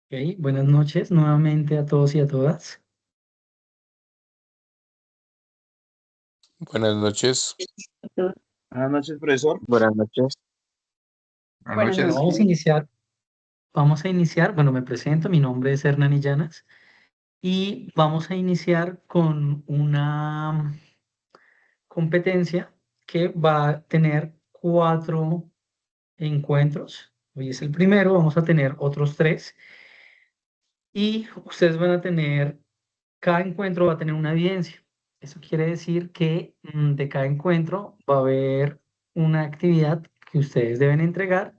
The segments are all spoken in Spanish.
Ok, buenas noches nuevamente a todos y a todas. Buenas noches. Buenas noches, profesor. Buenas noches. Buenas Bueno, noches. vamos a iniciar. Bueno, me presento, mi nombre es Hernán Illanas y vamos a iniciar con una competencia que va a tener 4 encuentros. Hoy es el primero, vamos a tener otros 3 y ustedes van a tener, cada encuentro va a tener una evidencia. Eso quiere decir que de cada encuentro va a haber una actividad que ustedes deben entregar.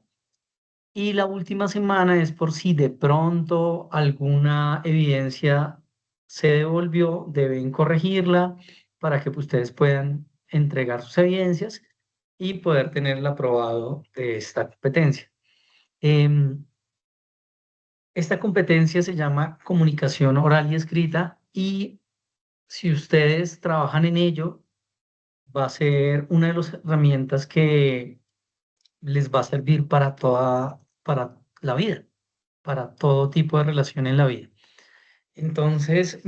Y la última semana es por si de pronto alguna evidencia se devolvió, deben corregirla para que ustedes puedan entregar sus evidencias y poder tener el aprobado de esta competencia. Em, Esta competencia se llama comunicación oral y escrita y si ustedes trabajan en ello, va a ser una de las herramientas que les va a servir para la vida, para todo tipo de relación en la vida. Entonces,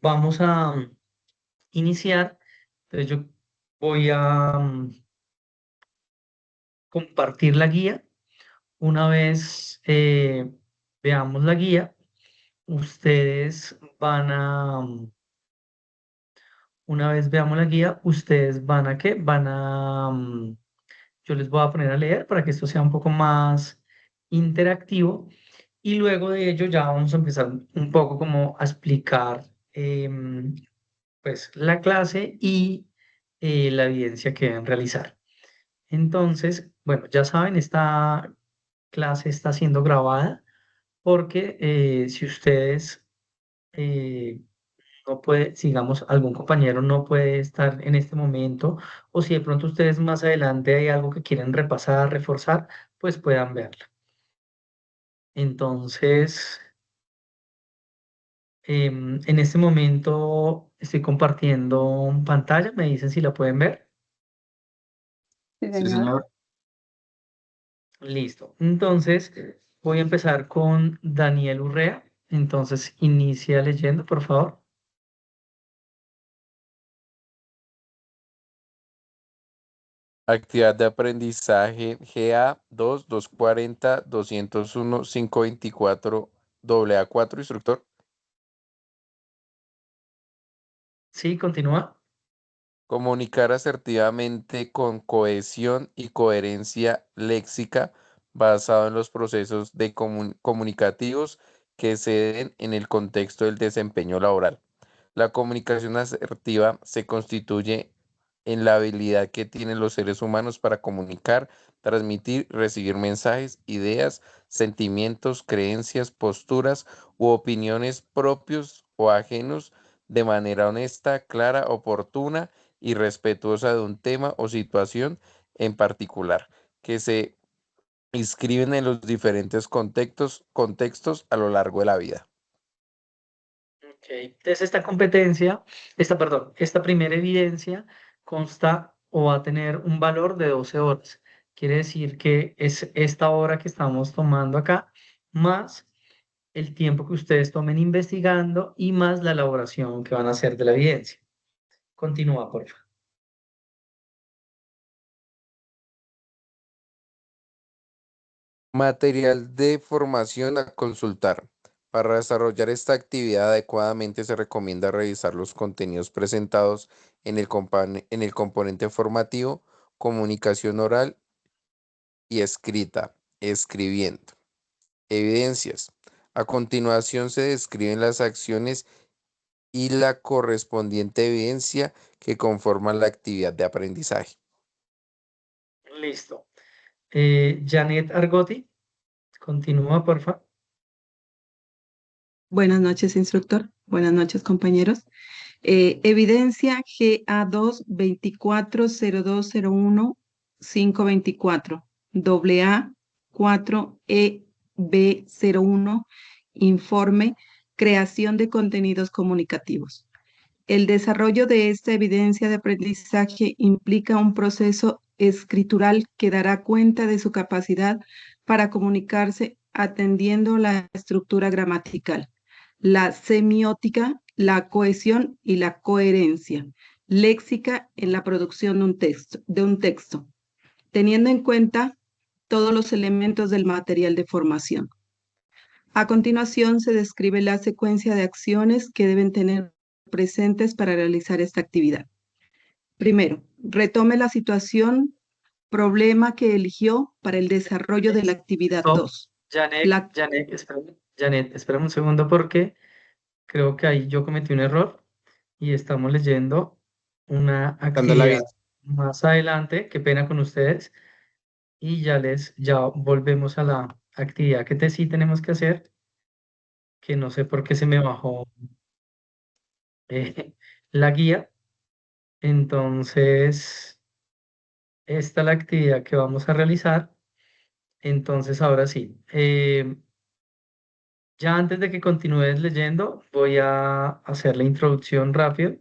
vamos a iniciar. Entonces, yo voy a compartir la guía. Una vez veamos la guía, ustedes van a, una vez veamos la guía, ustedes van a ¿qué? Yo les voy a poner a leer para que esto sea un poco más interactivo. Y luego de ello ya vamos a empezar un poco como a explicar pues la clase y la evidencia que deben realizar. Entonces, bueno, ya saben, esta clase está siendo grabada porque si ustedes eh, no puede, sigamos, algún compañero no puede estar en este momento o si de pronto ustedes más adelante hay algo que quieren repasar, reforzar, pues puedan verla. Entonces, en este momento estoy compartiendo pantalla, me dicen si la pueden ver. Sí, señor. Listo. Entonces, voy a empezar con Daniel Urrea. Entonces, inicia leyendo, por favor. Actividad de aprendizaje GA 2, 240, 201, 524, AA4, instructor. Sí, continúa. Comunicar asertivamente con cohesión y coherencia léxica basado en los procesos de comunicativos que se den en el contexto del desempeño laboral. La comunicación asertiva se constituye en la habilidad que tienen los seres humanos para comunicar, transmitir, recibir mensajes, ideas, sentimientos, creencias, posturas u opiniones propios o ajenos de manera honesta, clara, oportuna y respetuosa de un tema o situación en particular, que se inscriben en los diferentes contextos a lo largo de la vida. Ok, entonces esta primera evidencia consta o va a tener un valor de 12 horas. Quiere decir que es esta hora que estamos tomando acá, más el tiempo que ustedes tomen investigando y más la elaboración que van a hacer de la evidencia. Continúa, por favor. Material de formación a consultar. Para desarrollar esta actividad adecuadamente se recomienda revisar los contenidos presentados en en el componente formativo, comunicación oral y escrita, escribiendo. Evidencias. A continuación se describen las acciones y la correspondiente evidencia que conforman la actividad de aprendizaje. Listo. Janet Argotti, continúa, por favor. Buenas noches, instructor. Buenas noches, compañeros. Evidencia GA2 240201 524 AA 4 EB01 Informe Creación de contenidos comunicativos. El desarrollo de esta evidencia de aprendizaje implica un proceso escritural que dará cuenta de su capacidad para comunicarse atendiendo la estructura gramatical, la semiótica, la cohesión y la coherencia léxica en la producción de un texto, teniendo en cuenta todos los elementos del material de formación. A continuación se describe la secuencia de acciones que deben tener presentes para realizar esta actividad. Primero, retome la situación, problema que eligió para el desarrollo de la actividad Stop. 2. Janet, espérame un segundo porque creo que ahí yo cometí un error y estamos leyendo una actividad más adelante. Qué pena con ustedes. Y ya volvemos a la actividad que sí tenemos que hacer, que no sé por qué se me bajó la guía. Entonces, esta es la actividad que vamos a realizar. Entonces, ahora sí. Ya antes de que continúes leyendo, voy a hacer la introducción rápido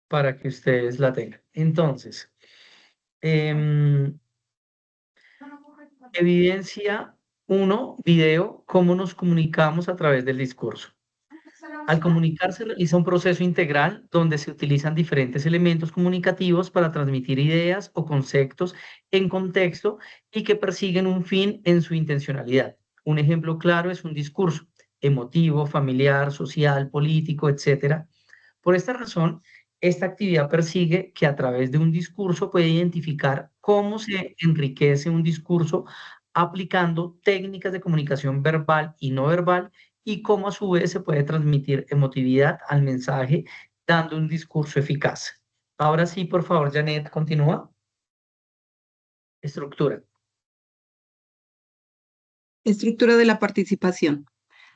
para que ustedes la tengan. Entonces, em, evidencia 1, video, cómo nos comunicamos a través del discurso. Al comunicar se realiza un proceso integral donde se utilizan diferentes elementos comunicativos para transmitir ideas o conceptos en contexto y que persiguen un fin en su intencionalidad. Un ejemplo claro es un discurso emotivo, familiar, social, político, etc. Por esta razón, esta actividad persigue que a través de un discurso puede identificar cómo se enriquece un discurso aplicando técnicas de comunicación verbal y no verbal y cómo a su vez se puede transmitir emotividad al mensaje dando un discurso eficaz. Ahora sí, por favor, Janet, continúa. Estructura. Estructura de la participación.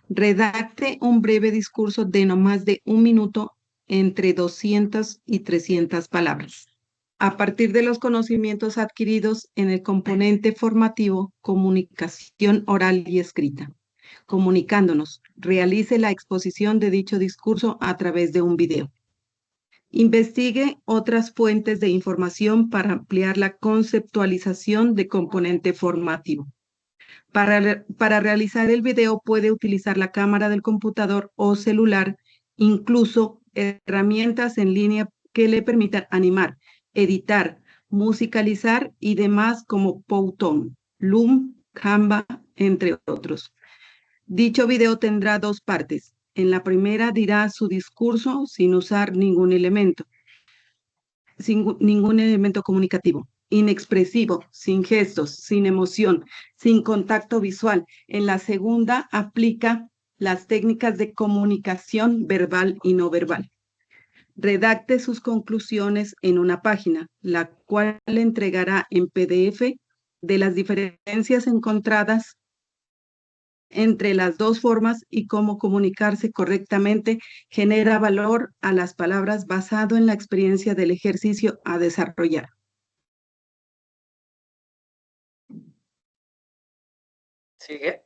Redacte un breve discurso de no más de 1 minuto entre 200 y 300 palabras. A partir de los conocimientos adquiridos en el componente formativo, comunicación oral y escrita. Comunicándonos, realice la exposición de dicho discurso a través de un video. Investigue otras fuentes de información para ampliar la conceptualización de componente formativo. Para realizar el video puede utilizar la cámara del computador o celular, incluso herramientas en línea que le permitan animar, editar, musicalizar y demás como Powtoon, Loom, Canva, entre otros. Dicho video tendrá 2 partes. En la primera dirá su discurso sin usar ningún elemento comunicativo, inexpresivo, sin gestos, sin emoción, sin contacto visual. En la segunda aplica las técnicas de comunicación verbal y no verbal. Redacte sus conclusiones en una página, la cual le entregará en PDF de las diferencias encontradas entre las 2 formas y cómo comunicarse correctamente genera valor a las palabras basado en la experiencia del ejercicio a desarrollar. ¿Sigue?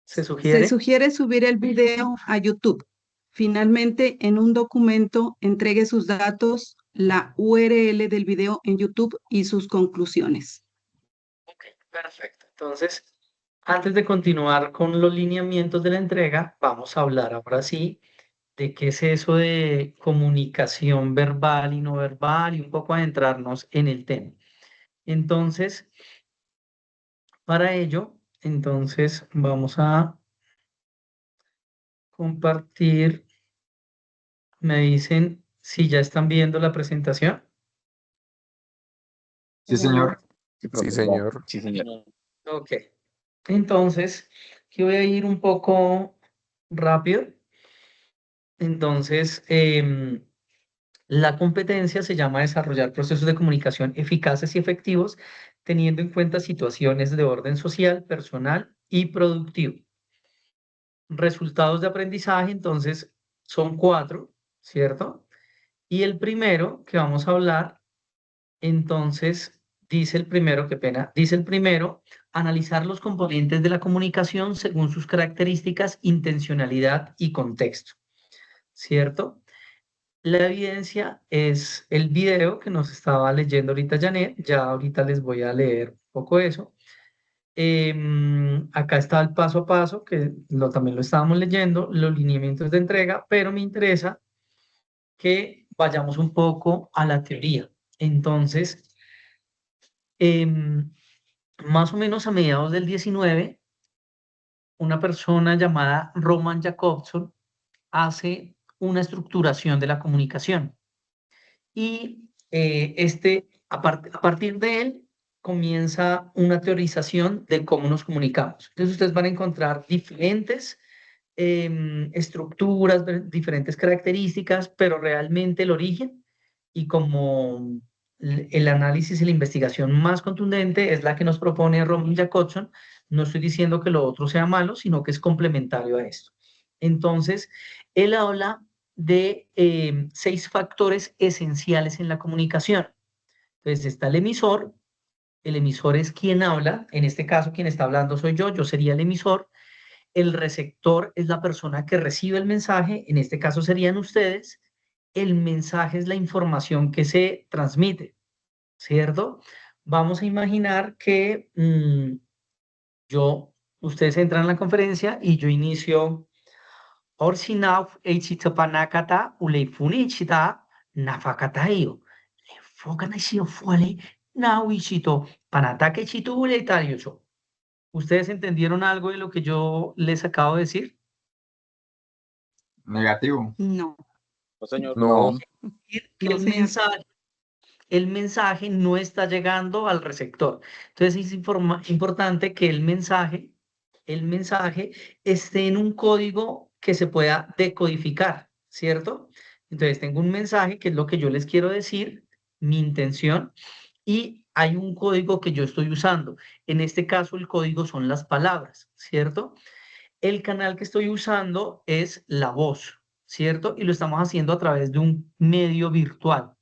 Se sugiere subir el video a YouTube. Finalmente, en un documento, entregue sus datos, la URL del video en YouTube y sus conclusiones. Ok, perfecto. Entonces, antes de continuar con los lineamientos de la entrega, vamos a hablar ahora sí de qué es eso de comunicación verbal y no verbal y un poco adentrarnos en el tema. Entonces, para ello, vamos a compartir. Me dicen si ya están viendo la presentación. Sí, señor. Sí, señor. Sí, señor. Ok. Entonces, aquí voy a ir un poco rápido. Entonces, la competencia se llama desarrollar procesos de comunicación eficaces y efectivos, teniendo en cuenta situaciones de orden social, personal y productivo. Resultados de aprendizaje, entonces, son 4, ¿cierto? Y el primero que vamos a hablar, entonces, dice el primero, qué pena, dice el primero, analizar los componentes de la comunicación según sus características, intencionalidad y contexto, ¿cierto? La evidencia es el video que nos estaba leyendo ahorita Janet, ya ahorita les voy a leer un poco eso. Acá está el paso a paso, que también lo estábamos leyendo, los lineamientos de entrega, pero me interesa que vayamos un poco a la teoría. Entonces, más o menos a mediados del 19, una persona llamada Roman Jakobson hace una estructuración de la comunicación. Y a partir de él comienza una teorización de cómo nos comunicamos. Entonces ustedes van a encontrar diferentes estructuras, diferentes características, pero realmente el origen y como el análisis y la investigación más contundente es la que nos propone Roman Jakobson. No estoy diciendo que lo otro sea malo, sino que es complementario a esto. Entonces, él habla de 6 factores esenciales en la comunicación. Entonces está el emisor es quien habla, en este caso quien está hablando soy yo sería el emisor. El receptor es la persona que recibe el mensaje, en este caso serían ustedes. El mensaje es la información que se transmite, ¿cierto? Vamos a imaginar que ustedes entran a la conferencia y yo inicio Orsinav Eichitapanakata Uleifunichita Nafakatayo. Lefokanashio Fuale Nauichito Panatake Chitu Uletarioso. ¿Ustedes entendieron algo de lo que yo les acabo de decir? Negativo. No, No, señor. No, Que no, señor. el mensaje no está llegando al receptor. Entonces es importante que el mensaje esté en un código que se pueda decodificar, ¿cierto? Entonces tengo un mensaje que es lo que yo les quiero decir, mi intención, y hay un código que yo estoy usando. En este caso el código son las palabras, ¿cierto? El canal que estoy usando es la voz, ¿cierto? Y lo estamos haciendo a través de un medio virtual,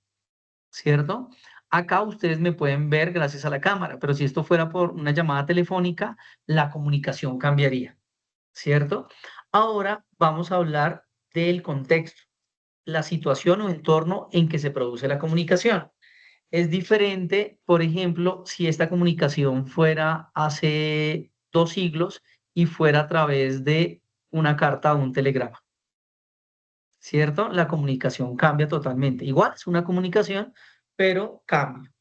¿cierto? Acá ustedes me pueden ver gracias a la cámara, pero si esto fuera por una llamada telefónica, la comunicación cambiaría, ¿cierto? Ahora vamos a hablar del contexto, la situación o entorno en que se produce la comunicación. Es diferente, por ejemplo, si esta comunicación fuera hace 2 siglos y fuera a través de una carta o un telegrama, ¿cierto? La comunicación cambia totalmente. Igual es una comunicación, pero cambia.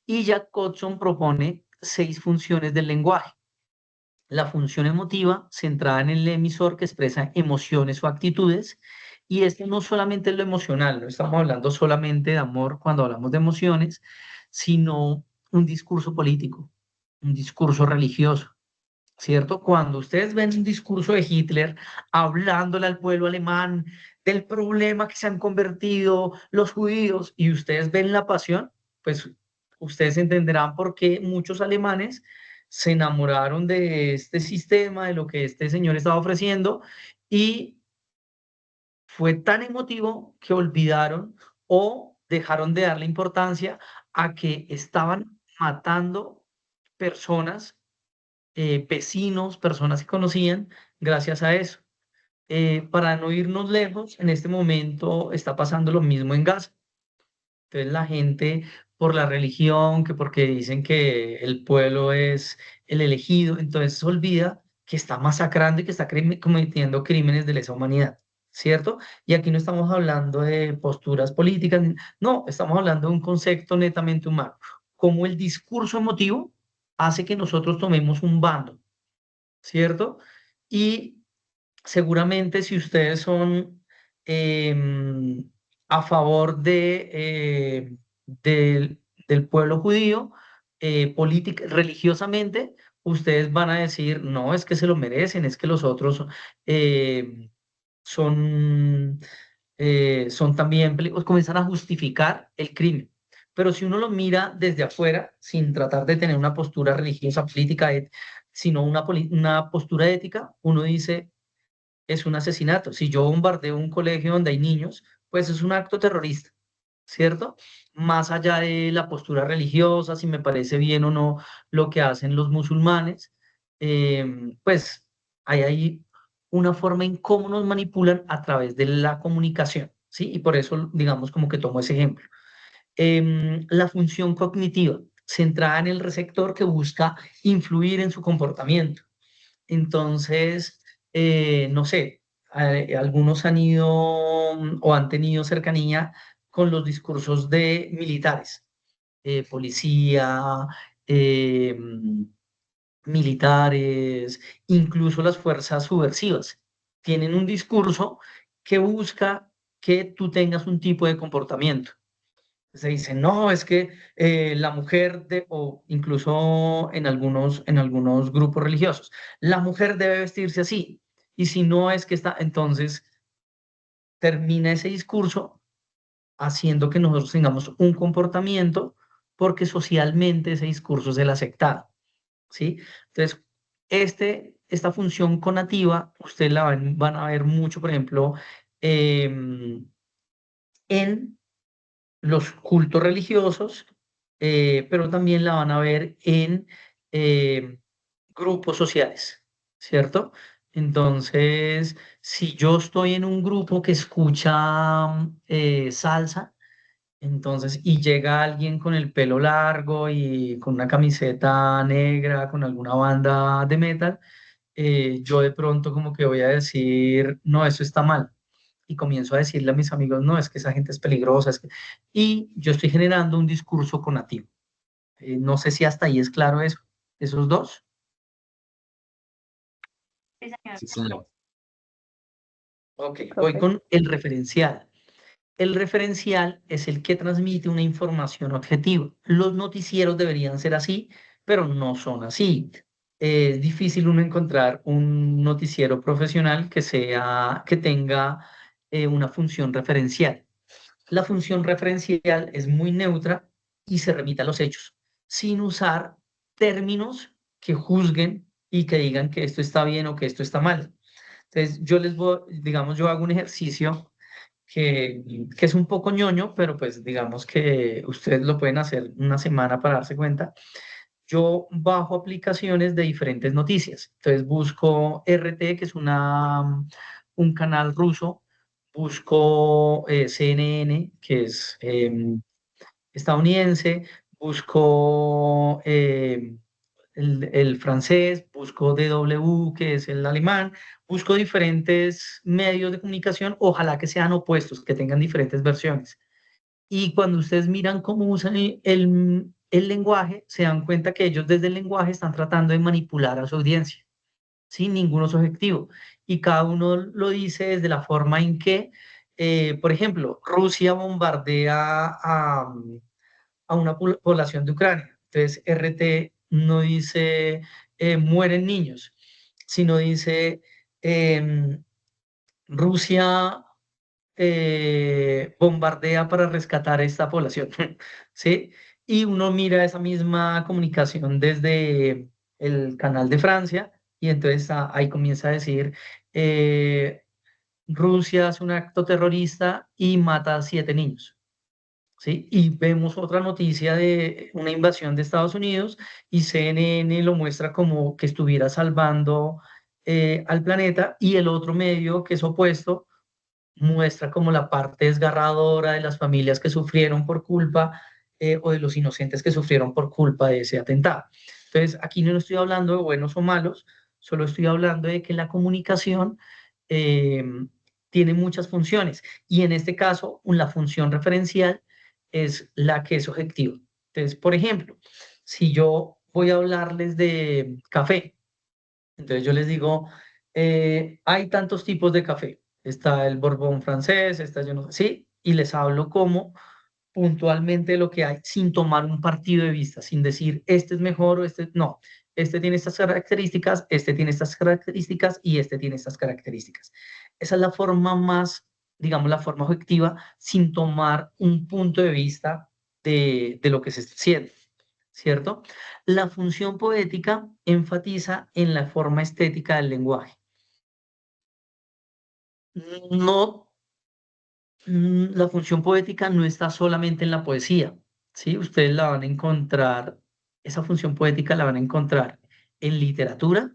Y Jack Hodgson propone 6 funciones del lenguaje. La función emotiva, centrada en el emisor que expresa emociones o actitudes. Y esto no solamente es lo emocional, no estamos hablando solamente de amor cuando hablamos de emociones, sino un discurso político, un discurso religioso, ¿cierto? Cuando ustedes ven un discurso de Hitler hablándole al pueblo alemán del problema que se han convertido los judíos y ustedes ven la pasión, pues ustedes entenderán por qué muchos alemanes se enamoraron de este sistema, de lo que este señor estaba ofreciendo y fue tan emotivo que olvidaron o dejaron de darle importancia a que estaban matando personas, vecinos, personas que conocían, gracias a eso. Para no irnos lejos, en este momento está pasando lo mismo en Gaza. Entonces la gente, por la religión, que porque dicen que el pueblo es el elegido, entonces se olvida que está masacrando y que está cometiendo crímenes de lesa humanidad, ¿cierto? Y aquí no estamos hablando de posturas políticas, no, estamos hablando de un concepto netamente humano, como el discurso emotivo hace que nosotros tomemos un bando, ¿cierto? Y seguramente si ustedes son a favor del pueblo judío, religiosamente, ustedes van a decir, no, es que se lo merecen, es que los otros eh, son, son también, comienzan a justificar el crimen. Pero si uno lo mira desde afuera, sin tratar de tener una postura religiosa, política, sino una postura ética, uno dice, es un asesinato. Si yo bombardeo un colegio donde hay niños, pues es un acto terrorista, ¿cierto? Más allá de la postura religiosa, si me parece bien o no lo que hacen los musulmanes, pues hay ahí una forma en cómo nos manipulan a través de la comunicación, ¿sí? Y por eso, digamos, como que tomo ese ejemplo. La función cognitiva, centrada en el receptor que busca influir en su comportamiento. Entonces, no sé, algunos han ido o han tenido cercanía con los discursos de militares, policía, eh, militares, incluso las fuerzas subversivas. Tienen un discurso que busca que tú tengas un tipo de comportamiento. Se dice, no, es que la mujer, o incluso en algunos grupos religiosos, la mujer debe vestirse así. Y si no es que está, entonces termina ese discurso haciendo que nosotros tengamos un comportamiento porque socialmente ese discurso es el aceptado. ¿Sí? Entonces, esta función conativa, ustedes van a ver mucho, por ejemplo, en los cultos religiosos, pero también la van a ver en eh, grupos sociales, ¿cierto? Entonces, si yo estoy en un grupo que escucha salsa, entonces, y llega alguien con el pelo largo y con una camiseta negra, con alguna banda de metal, yo de pronto como que voy a decir, no, eso está mal. Y comienzo a decirle a mis amigos, no, es que esa gente es peligrosa. Y yo estoy generando un discurso conativo. No sé si hasta ahí es claro eso, esos dos. Sí, señor. Ok, voy con el referencial. El referencial es el que transmite una información objetiva. Los noticieros deberían ser así, pero no son así. Es difícil uno encontrar un noticiero profesional que tenga una función referencial. La función referencial es muy neutra y se remite a los hechos, sin usar términos que juzguen y que digan que esto está bien o que esto está mal. Entonces, digamos, yo hago un ejercicio que es un poco ñoño, pero pues digamos que ustedes lo pueden hacer una semana para darse cuenta. Yo bajo aplicaciones de diferentes noticias. Entonces busco RT, que es un canal ruso, busco CNN, que es estadounidense, busco el francés, busco DW, que es el alemán, busco diferentes medios de comunicación, ojalá que sean opuestos, que tengan diferentes versiones. Y cuando ustedes miran cómo usan el lenguaje, se dan cuenta que ellos desde el lenguaje están tratando de manipular a su audiencia, ¿sí? Ninguno es objetivo. Y cada uno lo dice desde la forma en que, por ejemplo, Rusia bombardea a una población de Ucrania. Entonces, RT no dice mueren niños, sino dice em, Rusia bombardea para rescatar a esta población, ¿sí? Y uno mira esa misma comunicación desde el canal de Francia y entonces ahí comienza a decir, Rusia hace un acto terrorista y mata a 7 niños. ¿Sí? Y vemos otra noticia de una invasión de Estados Unidos y CNN lo muestra como que estuviera salvando al planeta y el otro medio que es opuesto muestra como la parte desgarradora de las familias que sufrieron por culpa o de los inocentes que sufrieron por culpa de ese atentado. Entonces, aquí no estoy hablando de buenos o malos, solo estoy hablando de que la comunicación eh, tiene muchas funciones y en este caso la función referencial es la que es objetiva. Entonces, por ejemplo, si yo voy a hablarles de café, entonces yo les digo, hay tantos tipos de café. Está el Borbón francés, está yo no sé, sí, y les hablo como puntualmente lo que hay sin tomar un partido de vista, sin decir este es mejor o este no. Este tiene estas características, este tiene estas características y este tiene estas características. Esa es la forma más, digamos, la forma objetiva sin tomar un punto de vista de lo que se está haciendo, ¿cierto? La función poética enfatiza en la forma estética del lenguaje. No, la función poética no está solamente en la poesía, ¿sí? Ustedes la van a encontrar, esa función poética la van a encontrar en literatura,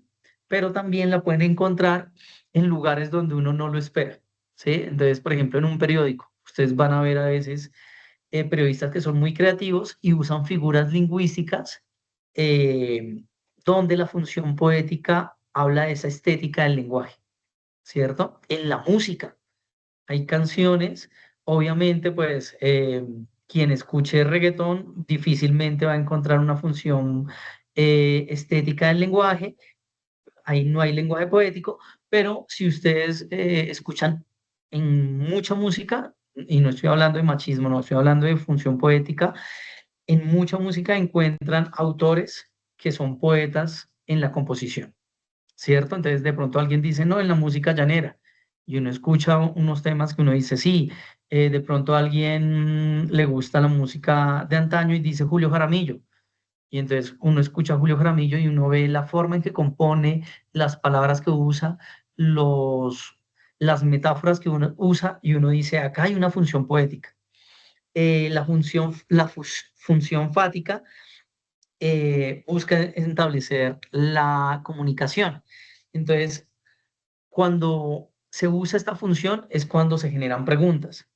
pero también la pueden encontrar en lugares donde uno no lo espera, ¿sí? Entonces, por ejemplo, en un periódico, ustedes van a ver a veces periodistas que son muy creativos y usan figuras lingüísticas eh, donde la función poética habla de esa estética del lenguaje, ¿cierto? En la música hay canciones, obviamente, pues quien escuche reggaetón difícilmente va a encontrar una función estética del lenguaje, ahí no hay lenguaje poético, pero si ustedes escuchan en mucha música, y no estoy hablando de machismo, no estoy hablando de función poética, en mucha música encuentran autores que son poetas en la composición, ¿cierto? Entonces de pronto alguien dice, no, en la música llanera, y uno escucha unos temas que uno dice, sí, de pronto a alguien le gusta la música de antaño y dice Julio Jaramillo, y entonces uno escucha a Julio Jaramillo y uno ve la forma en que compone, las palabras que usa, las metáforas que uno usa, y uno dice, acá hay una función poética. Función fática busca establecer la comunicación. Entonces, cuando se usa esta función es cuando se generan preguntas.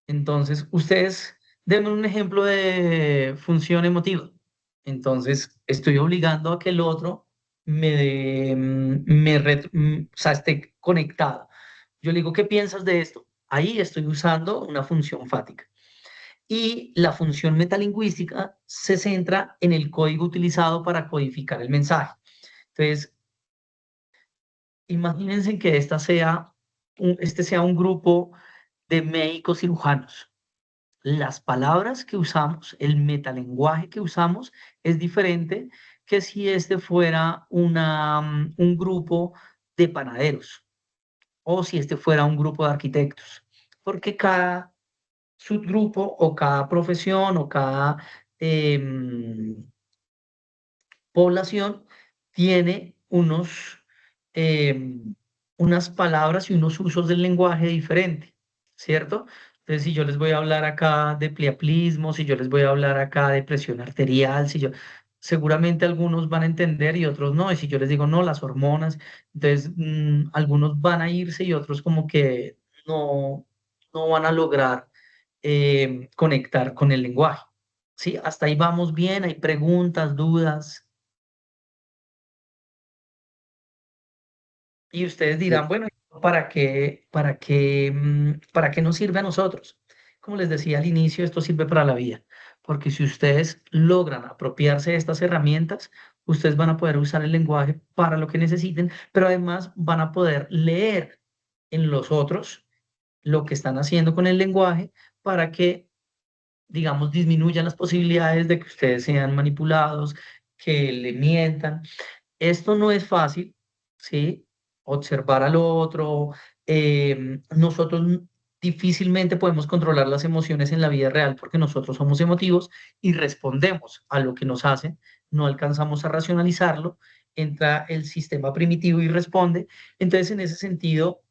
Entonces, ustedes denme un ejemplo de función emotiva. Entonces, estoy obligando a que el otro o sea, esté conectado. Yo le digo, ¿qué piensas de esto? Ahí estoy usando una función fática. Y la función metalingüística se centra en el código utilizado para codificar el mensaje. Entonces, imagínense que este sea un grupo de médicos cirujanos. Las palabras que usamos, el metalenguaje que usamos es diferente que si este fuera un grupo de panaderos o si este fuera un grupo de arquitectos, porque cada subgrupo o cada profesión o cada em, población tiene em, unas palabras y unos usos del lenguaje diferente, ¿cierto? Entonces, si yo les voy a hablar acá de priaplismo, si yo les voy a hablar acá de presión arterial, seguramente algunos van a entender y otros no. Y si yo les digo, no, las hormonas, entonces algunos van a irse y otros como que no, no van a lograr conectar con el lenguaje. ¿Sí? Hasta ahí vamos bien, hay preguntas, dudas. Y ustedes dirán, bueno, para qué nos sirve a nosotros? Como les decía al inicio, esto sirve para la vida, porque si ustedes logran apropiarse de estas herramientas, ustedes van a poder usar el lenguaje para lo que necesiten, pero además van a poder leer en los otros lo que están haciendo con el lenguaje para que, digamos, disminuyan las posibilidades de que ustedes sean manipulados, que le mientan. Esto no es fácil, ¿sí? Observar al otro. Nosotros difícilmente podemos controlar las emociones en la vida real porque nosotros somos emotivos y respondemos a lo que nos hacen, no alcanzamos a racionalizarlo, entra el sistema primitivo y responde. Entonces, en ese sentido,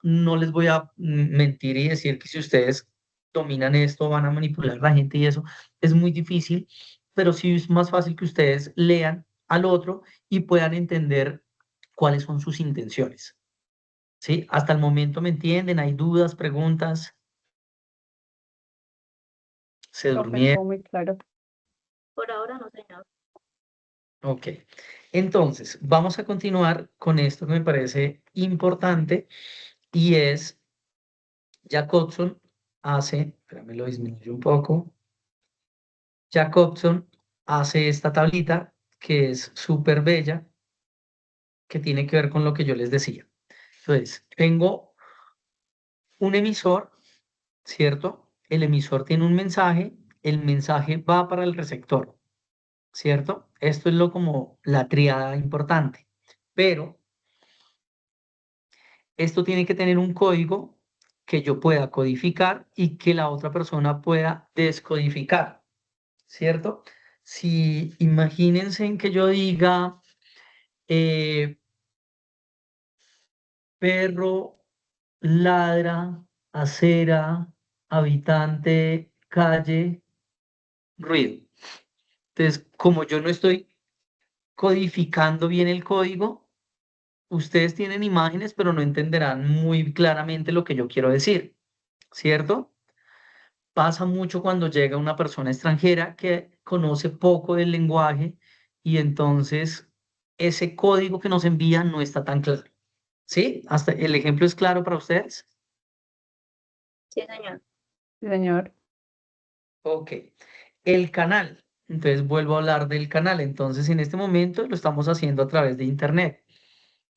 no les voy a mentir y decir que si ustedes dominan esto, van a manipular a la gente y eso es muy difícil, pero sí es más fácil que ustedes lean al otro y puedan entender cuáles son sus intenciones. ¿Sí? Hasta el momento me entienden, hay dudas, preguntas, se durmieron. Muy claro. Por ahora no, señor. Ok. Entonces, vamos a continuar con esto que me parece importante y es Jacobson espérame, lo disminuyo un poco. Jacobson hace esta tablita que es súper bella, que tiene que ver con lo que yo les decía. Entonces, tengo un emisor, ¿cierto? El emisor tiene un mensaje, el mensaje va para el receptor, ¿cierto? Esto es como la triada importante. Pero esto tiene que tener un código que yo pueda codificar y que la otra persona pueda descodificar, ¿cierto? Si imagínense en que yo diga, eh, perro, ladra, acera, habitante, calle, ruido. Entonces, como yo no estoy codificando bien el código, ustedes tienen imágenes, pero no entenderán muy claramente lo que yo quiero decir, ¿cierto? Pasa mucho cuando llega una persona extranjera que conoce poco del lenguaje y entonces ese código que nos envía no está tan claro. ¿Sí? ¿Hasta el ejemplo es claro para ustedes? Sí, señor. Sí, señor. Ok. El canal. Entonces vuelvo a hablar del canal. Entonces en este momento lo estamos haciendo a través de Internet.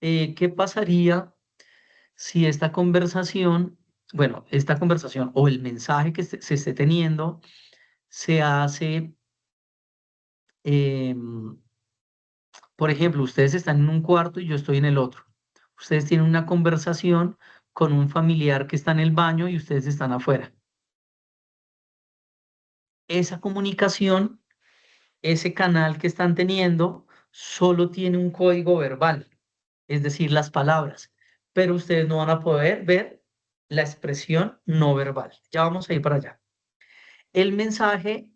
¿Qué pasaría si esta conversación, bueno, esta conversación o el mensaje que se esté teniendo se hace, em, por ejemplo, ustedes están en un cuarto y yo estoy en el otro. Ustedes tienen una conversación con un familiar que está en el baño y ustedes están afuera. Esa comunicación, ese canal que están teniendo, solo tiene un código verbal, es decir, las palabras, pero ustedes no van a poder ver la expresión no verbal. Ya vamos a ir para allá. El mensaje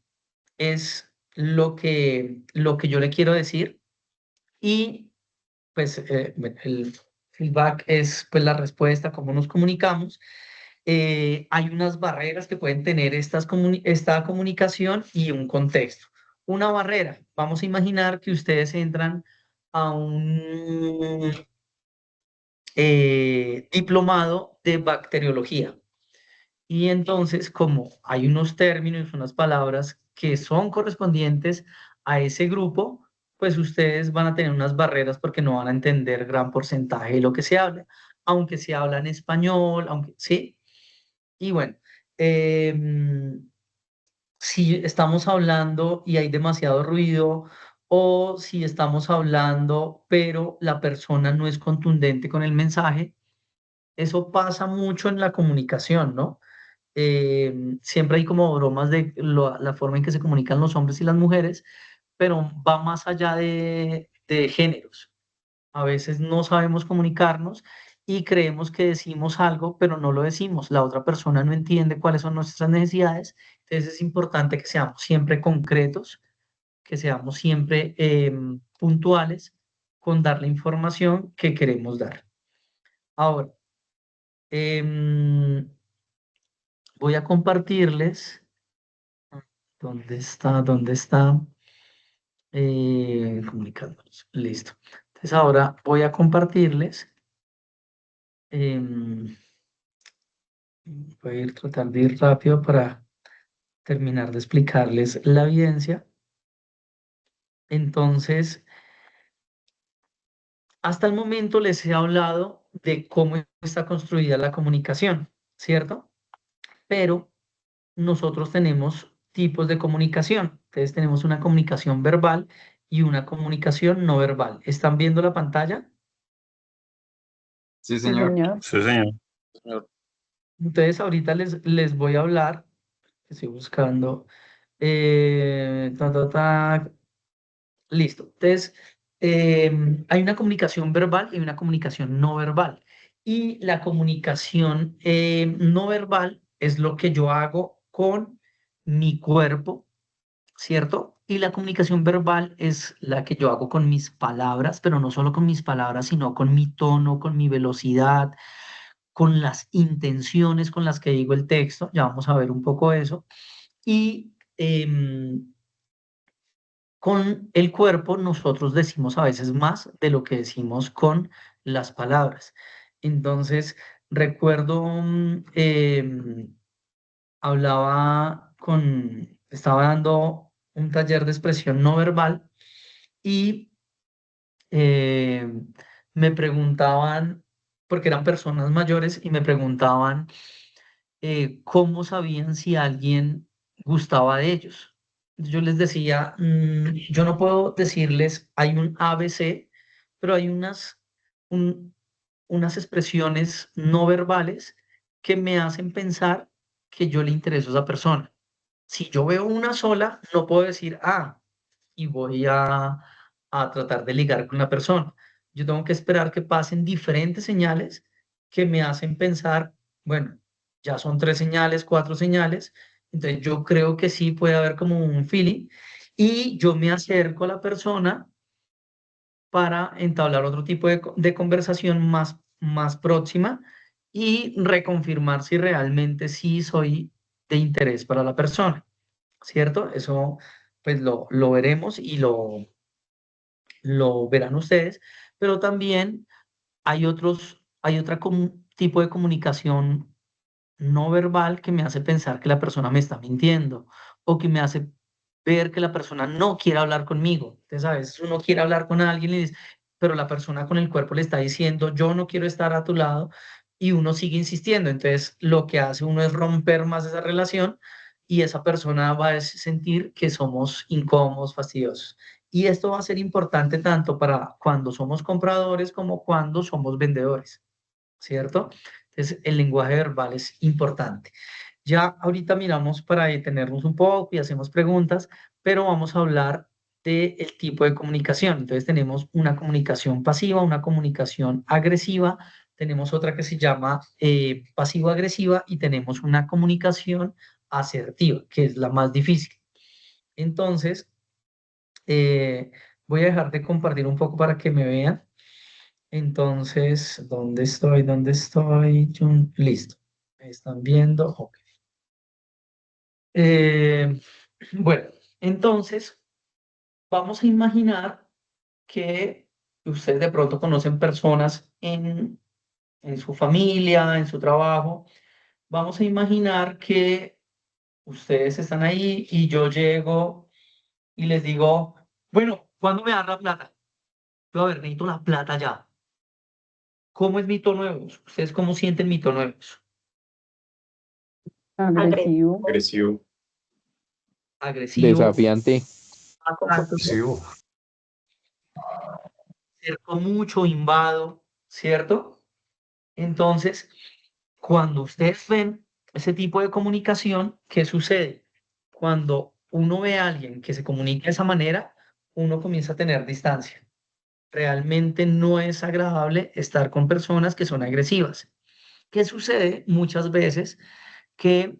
es lo que yo le quiero decir y pues bueno, el feedback es pues la respuesta, cómo nos comunicamos. Hay unas barreras que pueden tener esta comunicación y un contexto. Una barrera, vamos a imaginar que ustedes entran a un diplomado de bacteriología. Y entonces, como hay unos términos, unas palabras que son correspondientes a ese grupo, pues ustedes van a tener unas barreras porque no van a entender gran porcentaje de lo que se habla, aunque se habla en español, aunque sí. Y bueno, em, si estamos hablando y hay demasiado ruido, o si estamos hablando, pero la persona no es contundente con el mensaje, eso pasa mucho en la comunicación, ¿no? Siempre hay como bromas de la forma en que se comunican los hombres y las mujeres, pero va más allá de géneros. A veces no sabemos comunicarnos y creemos que decimos algo, pero no lo decimos. La otra persona no entiende cuáles son nuestras necesidades. Entonces es importante que seamos siempre concretos, que seamos siempre puntuales con dar la información que queremos dar. Ahora, em, voy a compartirles. ¿Dónde está? ¿Dónde está? Comunicándonos. Listo. Entonces ahora voy a compartirles. em, Voy a tratar de ir rápido para terminar de explicarles la evidencia. Entonces, hasta el momento les he hablado de cómo está construida la comunicación, ¿cierto? Pero nosotros tenemos tipos de comunicación. Entonces tenemos una comunicación verbal y una comunicación no verbal. ¿Están viendo la pantalla? Sí, Sí, señor. señor. Sí, señor. Entonces ahorita les voy a hablar, estoy buscando, ta, ta, ta, listo. Entonces, hay una comunicación verbal y una comunicación no verbal. Y la comunicación no verbal es lo que yo hago con mi cuerpo, ¿cierto? Y la comunicación verbal es la que yo hago con mis palabras, pero no solo con mis palabras, sino con mi tono, con mi velocidad, con las intenciones con las que digo el texto. Ya vamos a ver un poco eso. Y con el cuerpo nosotros decimos a veces más de lo que decimos con las palabras. Entonces, recuerdo, estaba dando un taller de expresión no verbal y eh, me preguntaban, porque eran personas mayores, y me preguntaban cómo sabían si alguien gustaba de ellos. Yo les decía, yo no puedo decirles, hay un ABC, pero hay unas expresiones no verbales que me hacen pensar que yo le intereso a esa persona. Si yo veo una sola, no puedo decir, y voy a tratar de ligar con la persona. Yo tengo que esperar que pasen diferentes señales que me hacen pensar, bueno, ya son 3 señales, 4 señales, entonces yo creo que sí puede haber como un feeling y yo me acerco a la persona para entablar otro tipo de conversación más próxima y reconfirmar si realmente sí soy de interés para la persona, ¿cierto? Eso pues lo veremos y lo verán ustedes, pero también hay otra tipo de comunicación no verbal que me hace pensar que la persona me está mintiendo o que me hace ver que la persona no quiere hablar conmigo. Entonces, a veces uno quiere hablar con alguien, pero la persona con el cuerpo le está diciendo, yo no quiero estar a tu lado y uno sigue insistiendo. Entonces, lo que hace uno es romper más esa relación y esa persona va a sentir que somos incómodos, fastidiosos. Y esto va a ser importante tanto para cuando somos compradores como cuando somos vendedores, ¿cierto? Entonces, el lenguaje verbal es importante. Ya ahorita miramos para detenernos un poco y hacemos preguntas, pero vamos a hablar del tipo de comunicación. Entonces, tenemos una comunicación pasiva, una comunicación agresiva, tenemos otra que se llama pasivo-agresiva y tenemos una comunicación asertiva, que es la más difícil. Entonces, eh, voy a dejar de compartir un poco para que me vean. Entonces, ¿dónde estoy? ¿Dónde estoy? Listo. ¿Me están viendo? Ok. Eh, bueno, entonces vamos a imaginar que ustedes de pronto conocen personas en su familia, en su trabajo. Vamos a imaginar que ustedes están ahí y yo llego y les digo, bueno, ¿cuándo me dan la plata? Yo, a ver, necesito la plata ya. ¿Cómo es mi tono de voz? ¿Ustedes cómo sienten mi tono de voz? Agresivo. Agresivo. Agresivo, Desafiante. Agresivo. cerco mucho, invado, ¿cierto? Entonces, cuando ustedes ven ese tipo de comunicación, ¿qué sucede? Cuando uno ve a alguien que se comunica de esa manera, uno comienza a tener distancia. Realmente no es agradable estar con personas que son agresivas. ¿Qué sucede? Muchas veces que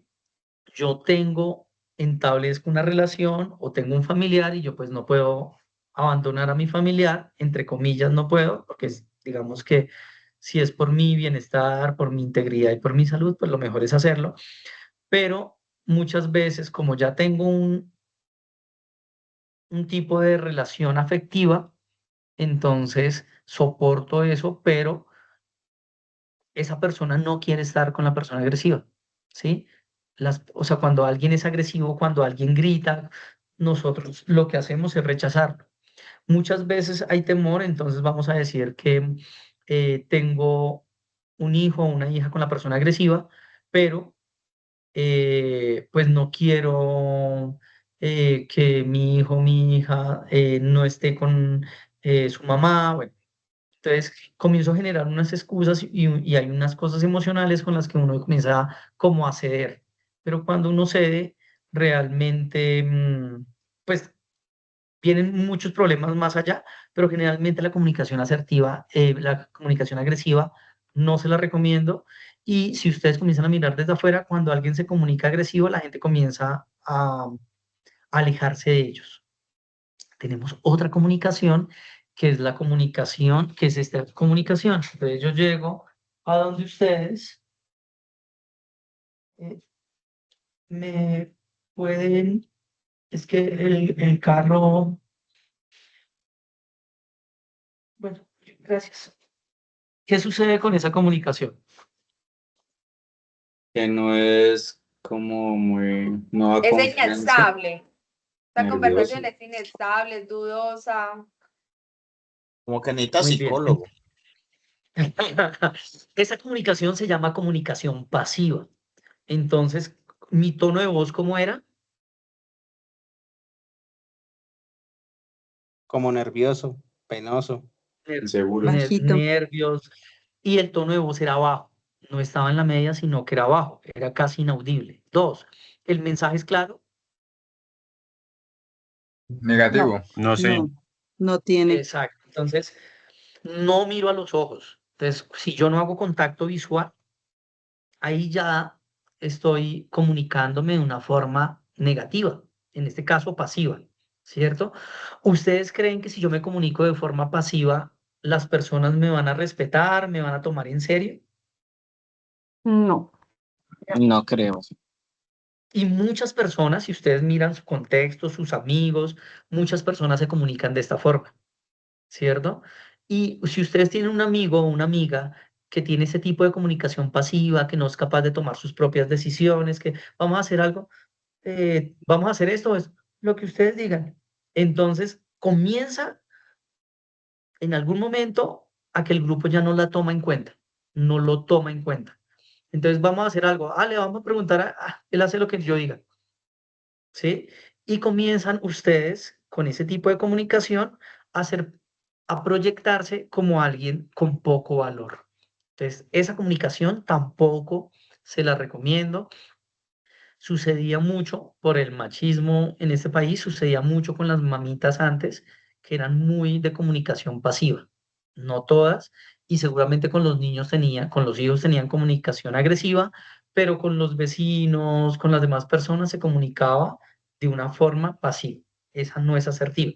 yo entablezco una relación o tengo un familiar y yo pues no puedo abandonar a mi familiar, entre comillas no puedo, porque digamos que si es por mi bienestar, por mi integridad y por mi salud, pues lo mejor es hacerlo, pero muchas veces como ya tengo un tipo de relación afectiva, entonces soporto eso, pero esa persona no quiere estar con la persona agresiva, ¿sí? O sea, cuando alguien es agresivo, cuando alguien grita, nosotros lo que hacemos es rechazarlo. Muchas veces hay temor, entonces vamos a decir que tengo un hijo o una hija con la persona agresiva, pero pues no quiero que mi hijo o mi hija no esté con su mamá. Bueno, entonces comienzo a generar unas excusas y hay unas cosas emocionales con las que uno comienza como a ceder. Pero cuando uno cede, realmente, pues vienen muchos problemas más allá, pero generalmente la comunicación asertiva, la comunicación agresiva, no se la recomiendo. Y si ustedes comienzan a mirar desde afuera, cuando alguien se comunica agresivo, la gente comienza a alejarse de ellos. Tenemos otra comunicación, que es la comunicación, que es esta comunicación. Entonces yo llego a donde ustedes eh, me pueden, es que el carro, bueno, gracias. ¿Qué sucede con esa comunicación? Que no es como muy, no da Es confianza, inestable. Esta nervioso. conversación es inestable, es dudosa. Como que necesita Muy bien. psicólogo. Esa comunicación se llama comunicación pasiva. Entonces, mi tono de voz, ¿cómo era? Como nervioso, penoso. Inseguro. Bajito. Nervios. Y el tono de voz era bajo. No estaba en la media, sino que era bajo. Era casi inaudible. Dos, el mensaje es claro. Negativo. No sé. No tiene. Exacto. Entonces, no miro a los ojos. Entonces, si yo no hago contacto visual, ahí ya estoy comunicándome de una forma negativa, en este caso pasiva, ¿cierto? ¿Ustedes creen que si yo me comunico de forma pasiva, las personas me van a respetar, me van a tomar en serio? No. No creo. Y muchas personas, si ustedes miran su contexto, sus amigos, muchas personas se comunican de esta forma, ¿cierto? Y si ustedes tienen un amigo o una amiga que tiene ese tipo de comunicación pasiva, que no es capaz de tomar sus propias decisiones, que vamos a hacer algo, vamos a hacer esto, es lo que ustedes digan. Entonces comienza en algún momento a que el grupo ya no la toma en cuenta, no lo toma en cuenta. Entonces vamos a hacer algo, le vamos a preguntar él hace lo que yo diga, ¿sí? Y comienzan ustedes con ese tipo de comunicación a hacer, a proyectarse como alguien con poco valor. Entonces, esa comunicación tampoco se la recomiendo. Sucedía mucho por el machismo en este país, sucedía mucho con las mamitas antes, que eran muy de comunicación pasiva. No todas, y seguramente con los niños con los hijos tenían comunicación agresiva, pero con los vecinos, con las demás personas se comunicaba de una forma pasiva. Esa no es asertiva.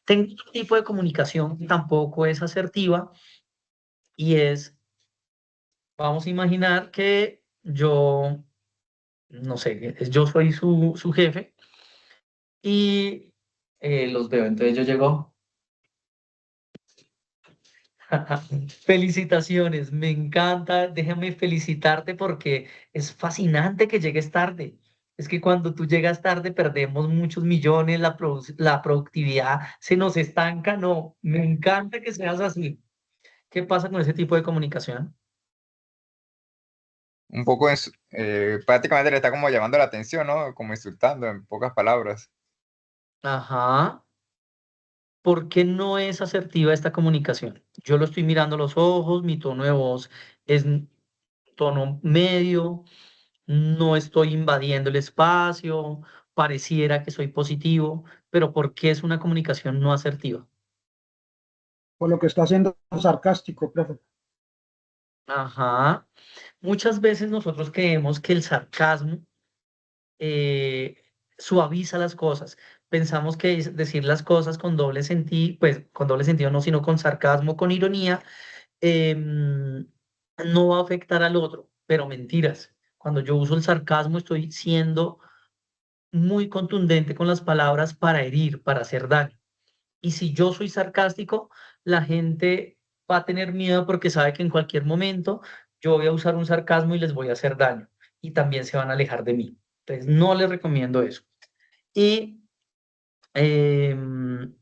Tengo otro tipo de comunicación que tampoco es asertiva y es, vamos a imaginar que yo, no sé, yo soy su jefe y los veo. Entonces yo llego, felicitaciones, me encanta, déjame felicitarte porque es fascinante que llegues tarde. Es que cuando tú llegas tarde perdemos muchos millones, la productividad se nos estanca. No, me encanta que seas así. ¿Qué pasa con ese tipo de comunicación? Un poco, prácticamente le está como llamando la atención, ¿no? Como insultando, en pocas palabras. Ajá. ¿Por qué no es asertiva esta comunicación? Yo lo estoy mirando a los ojos, mi tono de voz es tono medio, no estoy invadiendo el espacio, pareciera que soy positivo, pero ¿por qué es una comunicación no asertiva? Por lo que está haciendo sarcástico, profe. Ajá. Muchas veces nosotros creemos que el sarcasmo suaviza las cosas. Pensamos que decir las cosas con doble sentido, pues con doble sentido no, sino con sarcasmo, con ironía, em, no va a afectar al otro, pero mentiras. Cuando yo uso el sarcasmo estoy siendo muy contundente con las palabras para herir, para hacer daño. Y si yo soy sarcástico, la gente va a tener miedo porque sabe que en cualquier momento yo voy a usar un sarcasmo y les voy a hacer daño. Y también se van a alejar de mí. Entonces, no les recomiendo eso. Y em,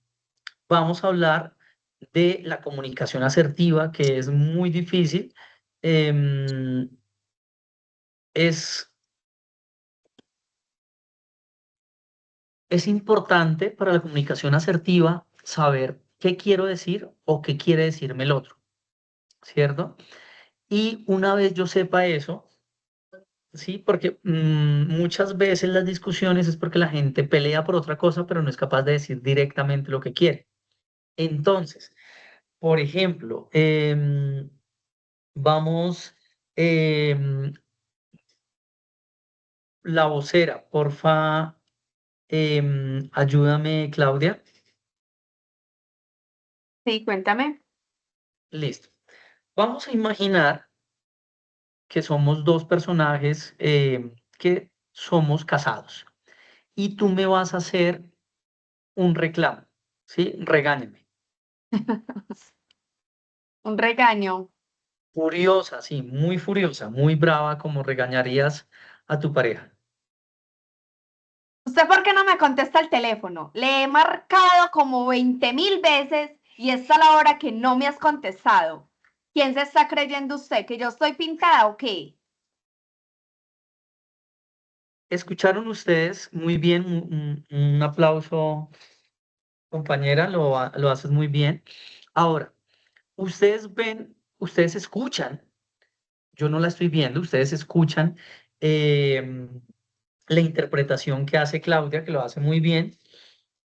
vamos a hablar de la comunicación asertiva, que es muy difícil. Em, es, es importante para la comunicación asertiva saber qué quiero decir o qué quiere decirme el otro, ¿cierto? Y una vez yo sepa eso, sí, porque muchas veces las discusiones es porque la gente pelea por otra cosa, pero no es capaz de decir directamente lo que quiere. Entonces, por ejemplo, vamos, em, la vocera, porfa, ayúdame, Claudia. Sí, cuéntame. Listo. Vamos a imaginar que somos dos personajes que somos casados y tú me vas a hacer un reclamo, ¿sí? Regáñame. Un regaño. Furiosa, sí, muy furiosa, muy brava, como regañarías a tu pareja. ¿Usted por qué no me contesta el teléfono? Le he marcado como 20.000 veces y es a la hora que no me has contestado. ¿Quién se está creyendo usted? ¿Que yo estoy pintada o qué? Escucharon ustedes muy bien, un aplauso, compañera, lo haces muy bien. Ahora, ustedes ven, ustedes escuchan, yo no la estoy viendo, ustedes escuchan em, la interpretación que hace Claudia, que lo hace muy bien.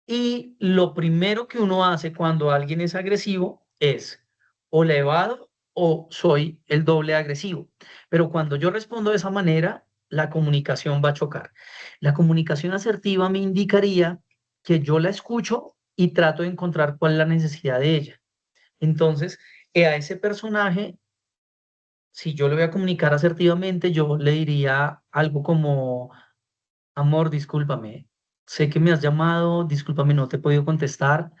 Y lo primero que uno hace cuando alguien es agresivo es o le evado o soy el doble agresivo. Pero cuando yo respondo de esa manera, la comunicación va a chocar. La comunicación asertiva me indicaría que yo la escucho y trato de encontrar cuál es la necesidad de ella. Entonces, a ese personaje, si yo le voy a comunicar asertivamente, yo le diría algo como amor, discúlpame. Sé que me has llamado, discúlpame, no te he podido contestar.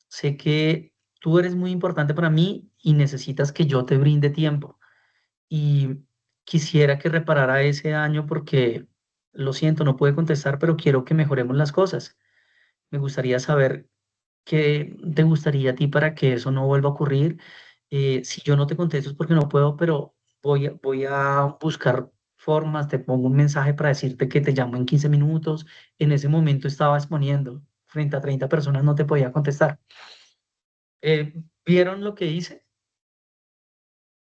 Sé que tú eres muy importante para mí y necesitas que yo te brinde tiempo. Y quisiera que reparara ese daño porque, lo siento, no puede contestar, pero quiero que mejoremos las cosas. Me gustaría saber qué te gustaría a ti para que eso no vuelva a ocurrir. Si yo no te contesto es porque no puedo, pero voy a buscar formas, te pongo un mensaje para decirte que te llamo en 15 minutos. En ese momento estaba exponiendo frente a 30 personas, no te podía contestar. ¿Vieron lo que hice?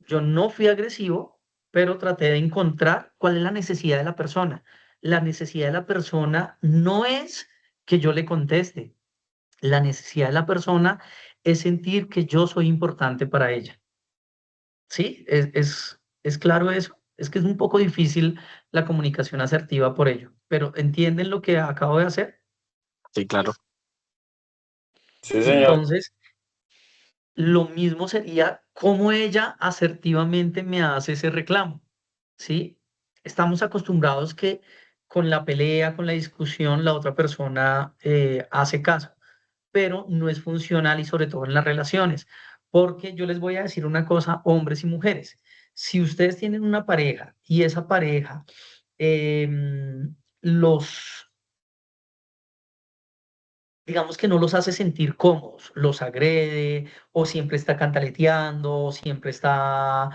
Yo no fui agresivo, pero traté de encontrar cuál es la necesidad de la persona. La necesidad de la persona no es que yo le conteste. La necesidad de la persona es sentir que yo soy importante para ella. ¿Sí? ¿Es claro eso? Es que es un poco difícil la comunicación asertiva por ello, pero ¿entienden lo que acabo de hacer? Sí, claro. Sí, señor. Entonces, lo mismo sería cómo ella asertivamente me hace ese reclamo. ¿Sí? Estamos acostumbrados que con la pelea, con la discusión, la otra persona hace caso, pero no es funcional y sobre todo en las relaciones, porque yo les voy a decir una cosa, hombres y mujeres, si ustedes tienen una pareja y esa pareja los, digamos que no los hace sentir cómodos, los agrede o siempre está cantaleteando, o siempre está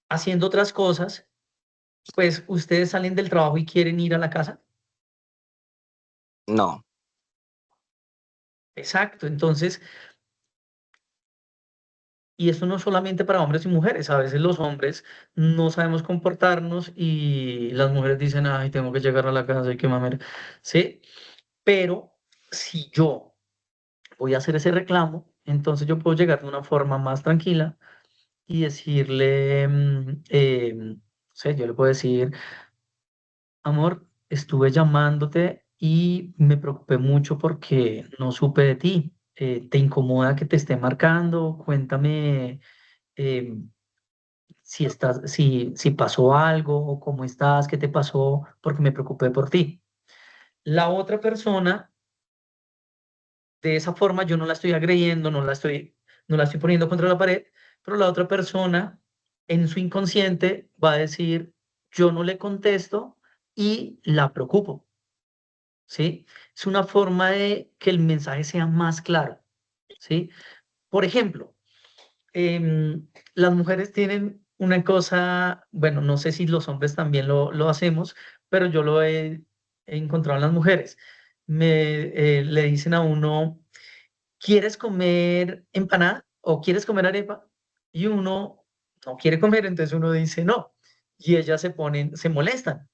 haciendo otras cosas, pues ustedes salen del trabajo y quieren ir a la casa. No. Exacto, entonces, y esto no solamente para hombres y mujeres, a veces los hombres no sabemos comportarnos y las mujeres dicen, ay, tengo que llegar a la casa y qué mamera, ¿sí? Pero si yo voy a hacer ese reclamo, entonces yo puedo llegar de una forma más tranquila y decirle, no sé, yo le puedo decir, amor, estuve llamándote y me preocupé mucho porque no supe de ti. ¿Te incomoda que te esté marcando? Cuéntame eh, si pasó algo o cómo estás, qué te pasó, porque me preocupé por ti. La otra persona, de esa forma, yo no la estoy agrediendo, no la estoy poniendo contra la pared, pero la otra persona en su inconsciente va a decir, yo no le contesto y la preocupo. ¿Sí? Es una forma de que el mensaje sea más claro, ¿sí? Por ejemplo, las mujeres tienen una cosa, bueno, no sé si los hombres también lo hacemos, pero yo lo he encontrado en las mujeres. Le dicen a uno, ¿quieres comer empanada o quieres comer arepa? Y uno no quiere comer, entonces uno dice no. Y ellas se molestan.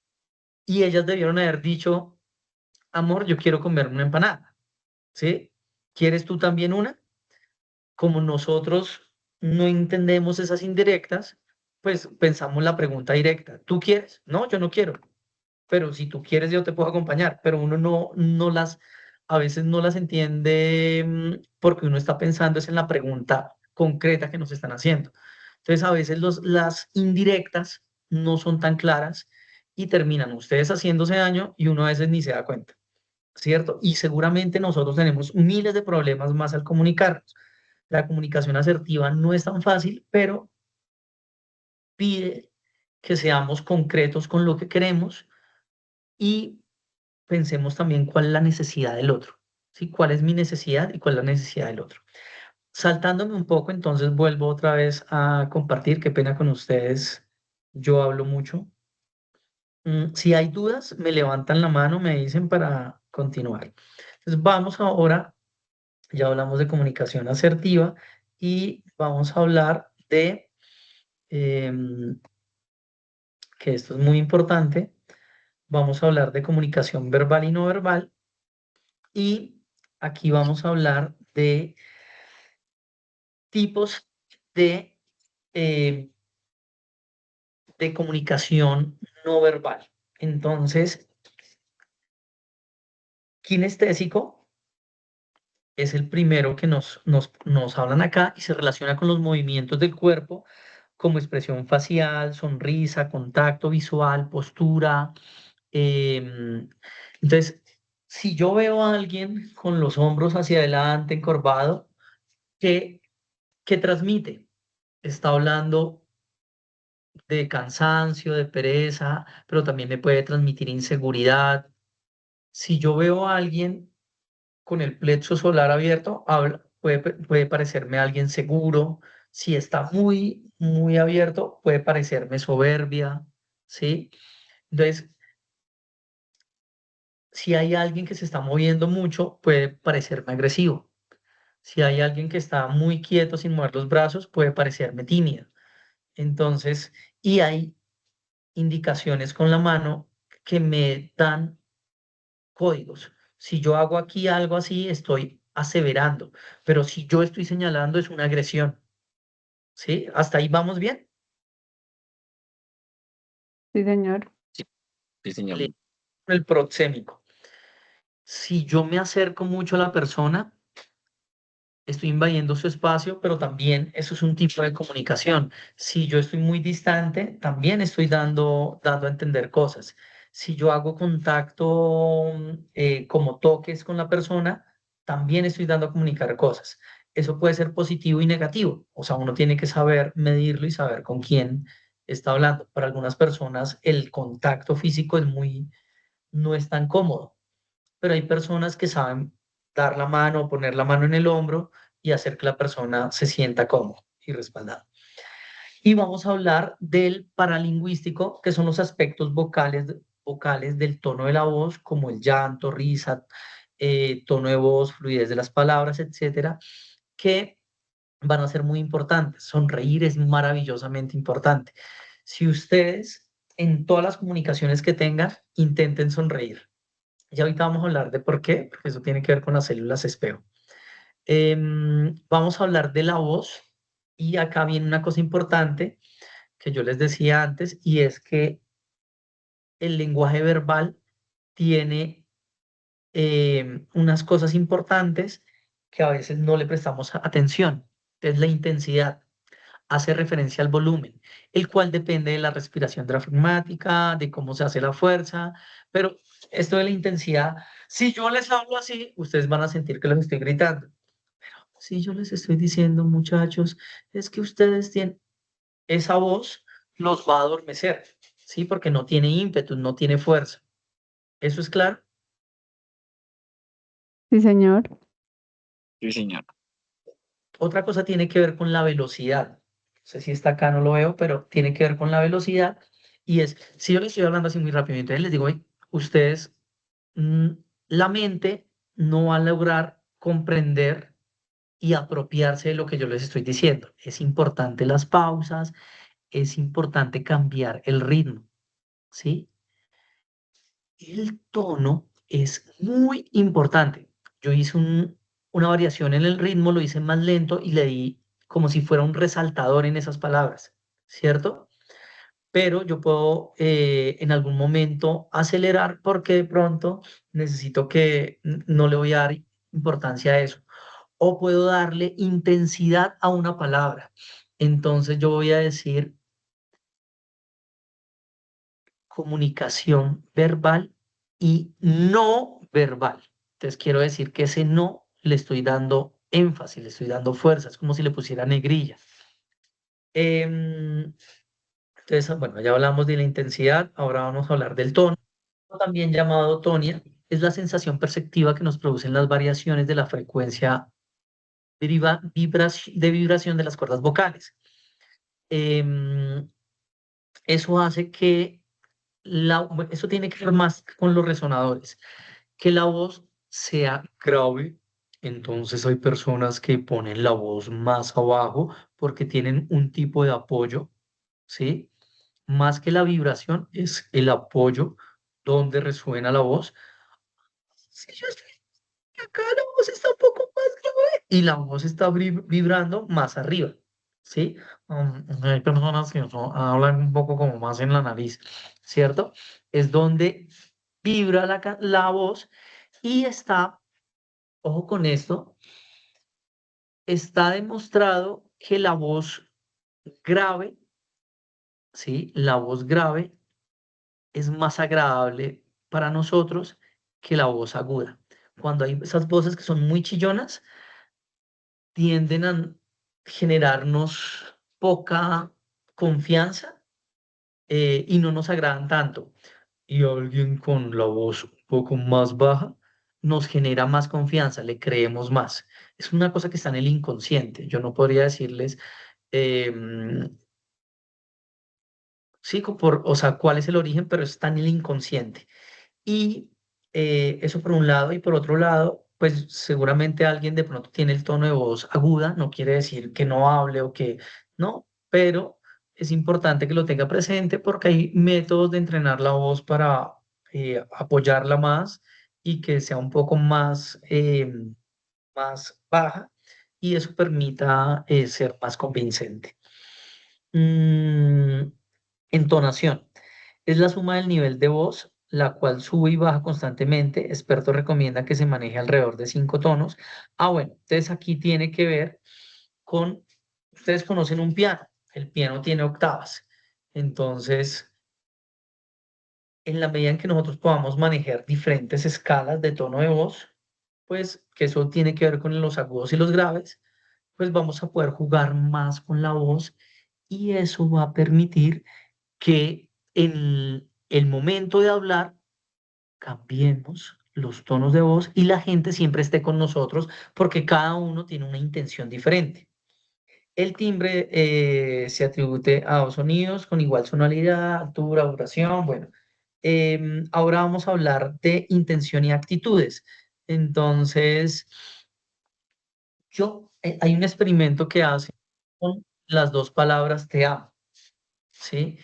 Y ellas debieron haber dicho, amor, yo quiero comer una empanada, ¿sí? ¿Quieres tú también una? Como nosotros no entendemos esas indirectas, pues pensamos la pregunta directa. ¿Tú quieres? No, yo no quiero. Pero si tú quieres, yo te puedo acompañar. Pero uno a veces no las entiende porque uno está pensando es en la pregunta concreta que nos están haciendo. Entonces, a veces las indirectas no son tan claras y terminan ustedes haciéndose daño y uno a veces ni se da cuenta. ¿Cierto? Y seguramente nosotros tenemos miles de problemas más al comunicarnos. La comunicación asertiva no es tan fácil, pero pide que seamos concretos con lo que queremos y pensemos también cuál es la necesidad del otro, ¿sí? ¿Cuál es mi necesidad y cuál es la necesidad del otro? Saltándome un poco, entonces vuelvo otra vez a compartir, qué pena con ustedes, yo hablo mucho. Si hay dudas, me levantan la mano, me dicen para continuar. Entonces vamos ahora. Ya hablamos de comunicación asertiva y vamos a hablar em, que esto es muy importante, vamos a hablar de comunicación verbal y no verbal y aquí vamos a hablar de tipos de, eh, de comunicación no verbal. Entonces, kinestésico es el primero que nos hablan acá y se relaciona con los movimientos del cuerpo como expresión facial, sonrisa, contacto visual, postura, Entonces, si yo veo a alguien con los hombros hacia adelante, encorvado, ¿qué, qué transmite? Está hablando de cansancio, de pereza, pero también me puede transmitir inseguridad. Si yo veo a alguien con el plexo solar abierto, puede parecerme a alguien seguro. Si está muy abierto, puede parecerme soberbia, ¿sí? Entonces, si hay alguien que se está moviendo mucho, puede parecerme agresivo. Si hay alguien que está muy quieto sin mover los brazos, puede parecerme tímido. Entonces, y hay indicaciones con la mano que me dan códigos. Si yo hago aquí algo así, estoy aseverando, pero si yo estoy señalando es una agresión. ¿Sí? ¿Hasta ahí vamos bien? Sí, señor. Sí, señor. El proxémico. Si yo me acerco mucho a la persona, estoy invadiendo su espacio, pero también eso es un tipo de comunicación. Si yo estoy muy distante, también estoy dando a entender cosas. Si yo hago contacto como toques con la persona, también estoy dando a comunicar cosas. Eso puede ser positivo y negativo. O sea, uno tiene que saber medirlo y saber con quién está hablando. Para algunas personas el contacto físico no es tan cómodo, pero hay personas que saben dar la mano, poner la mano en el hombro y hacer que la persona se sienta cómodo y respaldado. Y vamos a hablar del paralingüístico, que son los aspectos vocales del tono de la voz, como el llanto, risa, tono de voz, fluidez de las palabras, etcétera, que van a ser muy importantes. Sonreír es maravillosamente importante. Si ustedes en todas las comunicaciones que tengan, intenten sonreír. Ya ahorita vamos a hablar de por qué, porque eso tiene que ver con las células espejo. Vamos a hablar de la voz y acá viene una cosa importante que yo les decía antes y es que el lenguaje verbal tiene unas cosas importantes que a veces no le prestamos atención. Es la intensidad. Hace referencia al volumen, el cual depende de la respiración diafragmática, de cómo se hace la fuerza, pero esto de la intensidad, si yo les hablo así, ustedes van a sentir que los estoy gritando. Pero si yo les estoy diciendo, muchachos, es que ustedes tienen esa voz, los va a adormecer, ¿sí? Porque no tiene ímpetu, no tiene fuerza. ¿Eso es claro? Sí, señor. Sí, señor. Otra cosa tiene que ver con la velocidad. No sé si está acá, no lo veo, pero tiene que ver con la velocidad. Y es, si yo les estoy hablando así muy rápido, entonces les digo, "Oye, ustedes, mm, la mente no va a lograr comprender y apropiarse de lo que yo les estoy diciendo. Es importante las pausas, es importante cambiar el ritmo, ¿sí? El tono es muy importante. Yo hice una variación en el ritmo, lo hice más lento y le di como si fuera un resaltador en esas palabras, ¿cierto? Pero yo puedo en algún momento acelerar porque de pronto necesito que no le voy a dar importancia a eso. O puedo darle intensidad a una palabra. Entonces yo voy a decir comunicación verbal y no verbal. Entonces quiero decir que ese no le estoy dando énfasis, le estoy dando fuerza, es como si le pusiera negrilla. Em, entonces, bueno, ya hablamos de la intensidad, ahora vamos a hablar del tono, también llamado tonia, es la sensación perceptiva que nos producen las variaciones de la frecuencia de vibración de las cuerdas vocales. Em, Eso hace que eso tiene que ver más con los resonadores, que la voz sea grave. Entonces hay personas que ponen la voz más abajo porque tienen un tipo de apoyo, ¿sí? Más que la vibración es el apoyo donde resuena la voz. Si yo estoy acá, la voz está un poco más grave y la voz está vibrando más arriba, ¿sí? Hay personas que hablan un poco como más en la nariz, ¿cierto? Es donde vibra la voz y está, ojo con esto, está demostrado que la voz grave, ¿sí? La voz grave es más agradable para nosotros que la voz aguda. Cuando hay esas voces que son muy chillonas, tienden a generarnos poca confianza y no nos agradan tanto. Y alguien con la voz un poco más baja nos genera más confianza, le creemos más. Es una cosa que está en el inconsciente. Yo no podría decirles, em, sí, o sea, cuál es el origen, pero está en el inconsciente. Y eso por un lado, y por otro lado, pues seguramente alguien de pronto tiene el tono de voz aguda, no quiere decir que no hable o que no, pero es importante que lo tenga presente porque hay métodos de entrenar la voz para apoyarla más y que sea un poco más baja y eso permita ser más convincente. Mm, entonación. Es la suma del nivel de voz, la cual sube y baja constantemente. Expertos recomiendan que se maneje alrededor de 5 tonos. Bueno, entonces aquí tiene que ver con, ustedes conocen un piano, el piano tiene octavas. Entonces, en la medida en que nosotros podamos manejar diferentes escalas de tono de voz, pues que eso tiene que ver con los agudos y los graves, pues vamos a poder jugar más con la voz y eso va a permitir que en el momento de hablar cambiemos los tonos de voz y la gente siempre esté con nosotros porque cada uno tiene una intención diferente. El timbre se atribuye a dos sonidos con igual sonoridad, altura, duración. Bueno, ahora vamos a hablar de intención y actitudes. Entonces, hay un experimento que hace con las dos palabras te amo, ¿sí?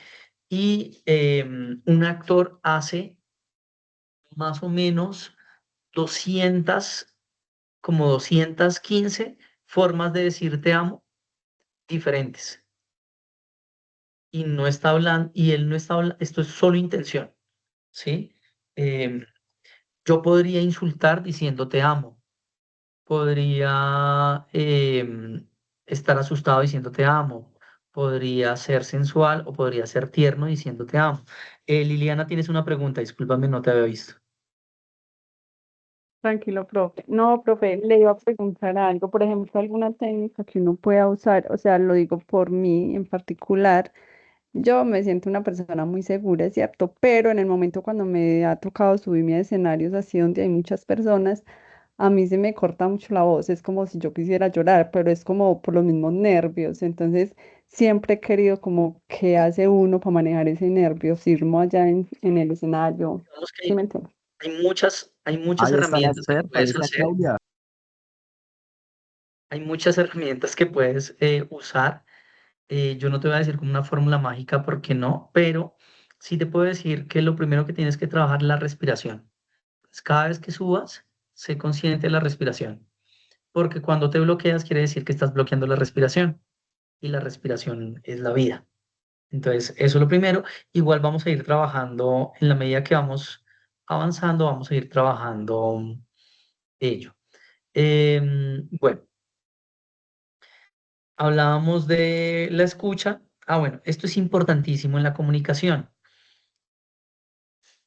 Y un actor hace más o menos 200, como 215 formas de decir te amo diferentes. Y no está hablando, y él no está hablando, esto es solo intención, ¿sí? Em, yo podría insultar diciendo te amo, podría estar asustado diciendo te amo, podría ser sensual o podría ser tierno diciendo te amo. Liliana, tienes una pregunta, discúlpame, no te había visto. Tranquilo, profe. No, profe, le iba a preguntar algo, por ejemplo, alguna técnica que uno pueda usar, o sea, lo digo por mí en particular. Yo me siento una persona muy segura, es cierto, pero en el momento cuando me ha tocado subirme a escenarios así donde hay muchas personas, a mí se me corta mucho la voz, es como si yo quisiera llorar, pero es como por los mismos nervios. Entonces, siempre he querido como qué hace uno para manejar ese nerviosismo allá en el escenario. Digamos que ¿Sí me entiendes? hay muchas Ahí está la herramientas que experta, puedes esa hacer. Claudia. Hay muchas herramientas que puedes usar. Yo no te voy a decir como una fórmula mágica porque no, pero sí te puedo decir que lo primero que tienes que trabajar es la respiración. Pues cada vez que subas, sé consciente de la respiración, porque cuando te bloqueas quiere decir que estás bloqueando la respiración y la respiración es la vida. Entonces, eso es lo primero. Igual vamos a ir trabajando en la medida que vamos avanzando, vamos a ir trabajando ello. Bueno. Hablábamos de la escucha. Bueno, esto es importantísimo en la comunicación.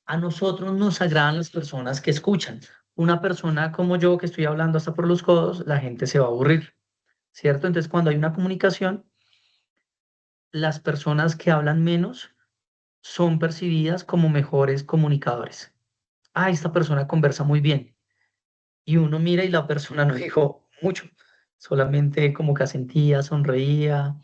A nosotros nos agradan las personas que escuchan. Una persona como yo que estoy hablando hasta por los codos, la gente se va a aburrir, ¿cierto? Entonces, cuando hay una comunicación, las personas que hablan menos son percibidas como mejores comunicadores. Esta persona conversa muy bien. Y uno mira y la persona no dijo mucho, solamente como que asentía, sonreía,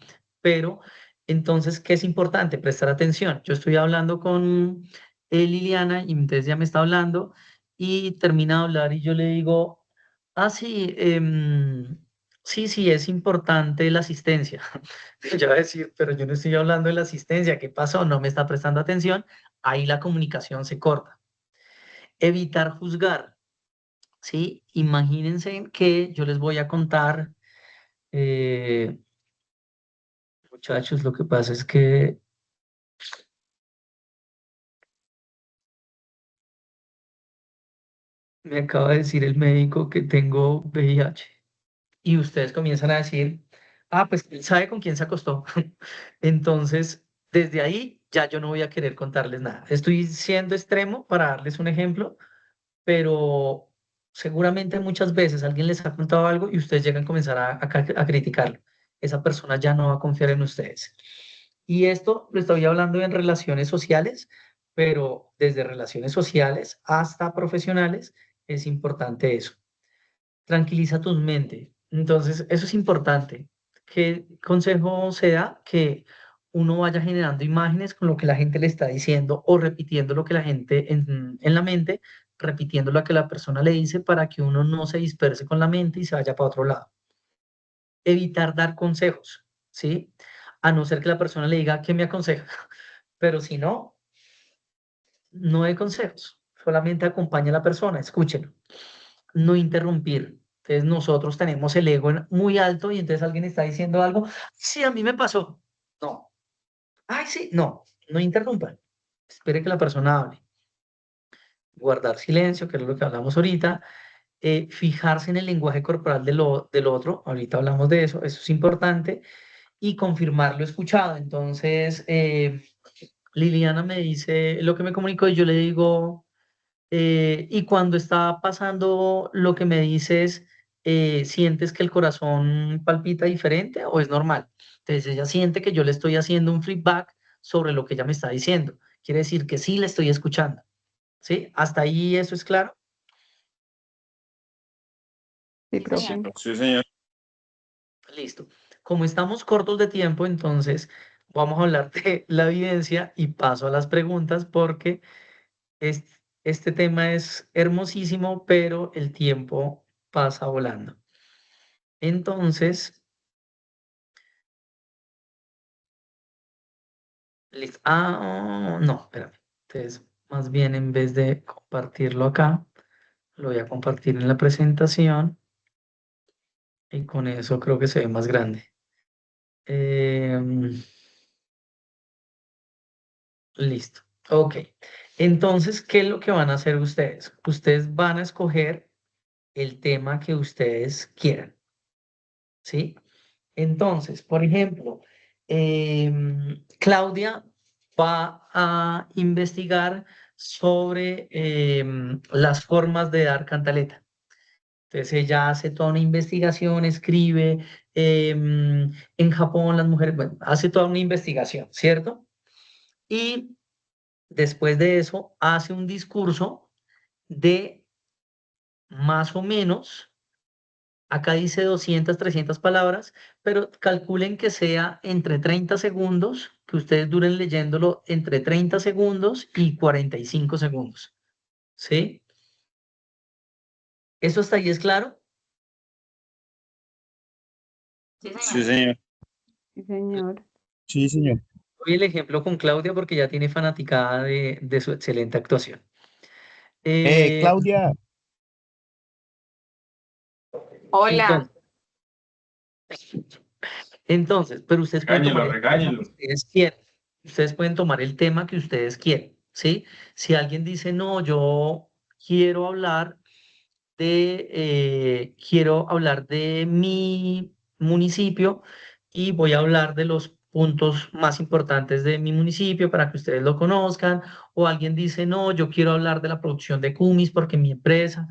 pero entonces, ¿qué es importante? Prestar atención. Yo estoy hablando con Liliana y entonces ya me está hablando y termina de hablar y yo le digo, sí, sí, es importante la asistencia. Ya va a decir, pero yo no estoy hablando de la asistencia, ¿qué pasó? No me está prestando atención. Ahí la comunicación se corta. Evitar juzgar. ¿Sí? Imagínense que yo les voy a contar, eh, muchachos, lo que pasa es que me acaba de decir el médico que tengo VIH y ustedes comienzan a decir, pues él sabe con quién se acostó. Entonces, desde ahí ya yo no voy a querer contarles nada. Estoy siendo extremo para darles un ejemplo, pero seguramente muchas veces alguien les ha contado algo y ustedes llegan a comenzar a criticarlo. Esa persona ya no va a confiar en ustedes. Y esto lo estoy hablando en relaciones sociales, pero desde relaciones sociales hasta profesionales es importante eso. Tranquiliza tu mente. Entonces, eso es importante. ¿Qué consejo se da? Que uno vaya generando imágenes con lo que la gente le está diciendo o repitiendo lo que la gente en la mente, repitiendo lo que la persona le dice para que uno no se disperse con la mente y se vaya para otro lado. Evitar dar consejos, ¿sí? A no ser que la persona le diga, ¿qué me aconseja? Pero si no, no hay consejos. Solamente acompaña a la persona, escúchelo. No interrumpir. Entonces nosotros tenemos el ego muy alto y entonces alguien está diciendo algo, sí, a mí me pasó. No. Ay, sí, no, no interrumpan. Espere que la persona hable. Guardar silencio, que es lo que hablamos ahorita. Fijarse en el lenguaje corporal del otro. Ahorita hablamos de eso es importante. Y confirmar lo escuchado. Entonces, Liliana me dice lo que me comunicó y yo le digo, y cuando está pasando lo que me dices, ¿sientes que el corazón palpita diferente o es normal? Entonces ella siente que yo le estoy haciendo un feedback sobre lo que ella me está diciendo. Quiere decir que sí le estoy escuchando. ¿Sí? ¿Hasta ahí eso es claro? Sí, Sí, profe. señor. Sí, señor. Listo. Como estamos cortos de tiempo, entonces vamos a hablar de la evidencia y paso a las preguntas porque este tema es hermosísimo, pero el tiempo pasa volando. Entonces, listo. Ah, no, espérame. Entonces, más bien en vez de compartirlo acá, lo voy a compartir en la presentación y con eso creo que se ve más grande. Em, listo. Ok. Entonces, ¿qué es lo que van a hacer ustedes? Ustedes van a escoger el tema que ustedes quieran, ¿sí? Entonces, por ejemplo, Claudia va a investigar sobre las formas de dar cantaleta. Entonces, ella hace toda una investigación, escribe, en Japón las mujeres, bueno, hace toda una investigación, ¿cierto? Y después de eso, hace un discurso de más o menos. Acá dice 200, 300 palabras, pero calculen que sea entre 30 segundos, que ustedes duren leyéndolo entre 30 segundos y 45 segundos. ¿Sí? ¿Eso hasta ahí es claro? Sí, Sí, señor. señor. Sí, señor. Sí, señor. Doy el ejemplo con Claudia porque ya tiene fanaticada de su excelente actuación. Eh, Claudia. Hola. entonces, pero ustedes pueden tomar Regáñelo, el tema que regáñelo. ustedes quieren. Ustedes pueden tomar el tema que ustedes quieren, ¿sí? Si alguien dice, no, yo quiero hablar quiero hablar de mi municipio y voy a hablar de los puntos más importantes de mi municipio para que ustedes lo conozcan. O alguien dice, no, yo quiero hablar de la producción de cumis porque mi empresa,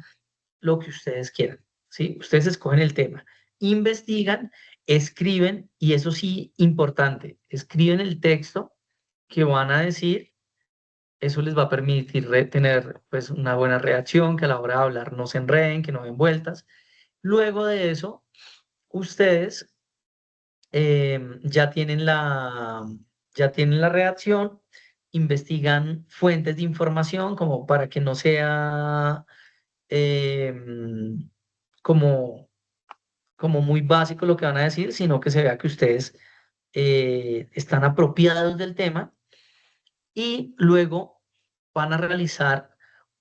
lo que ustedes quieran, ¿sí? Ustedes escogen el tema, investigan, escriben y eso sí, importante, escriben el texto que van a decir. Eso les va a permitir tener pues una buena reacción, que a la hora de hablar no se enreden, que no den vueltas. Luego de eso, ustedes ya tienen la reacción, investigan fuentes de información como para que no sea em, como, como muy básico lo que van a decir, sino que se vea que ustedes están apropiados del tema y luego van a realizar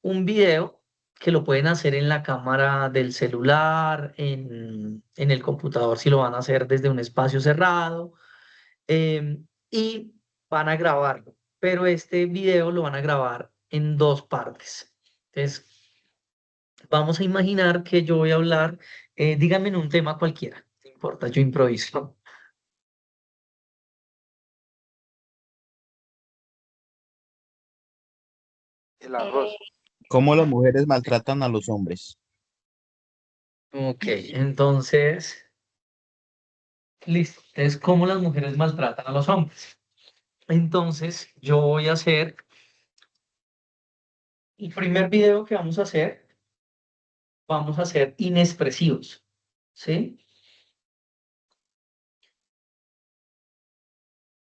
un video que lo pueden hacer en la cámara del celular, en el computador si lo van a hacer desde un espacio cerrado y van a grabarlo. Pero este video lo van a grabar en dos partes. Entonces, vamos a imaginar que yo voy a hablar, díganme en un tema cualquiera, no importa, yo improviso. El arroz. ¿Cómo las mujeres maltratan a los hombres? Ok, entonces, listo. Es cómo las mujeres maltratan a los hombres. Entonces, yo voy a hacer el primer video que vamos a hacer inexpresivos, ¿sí?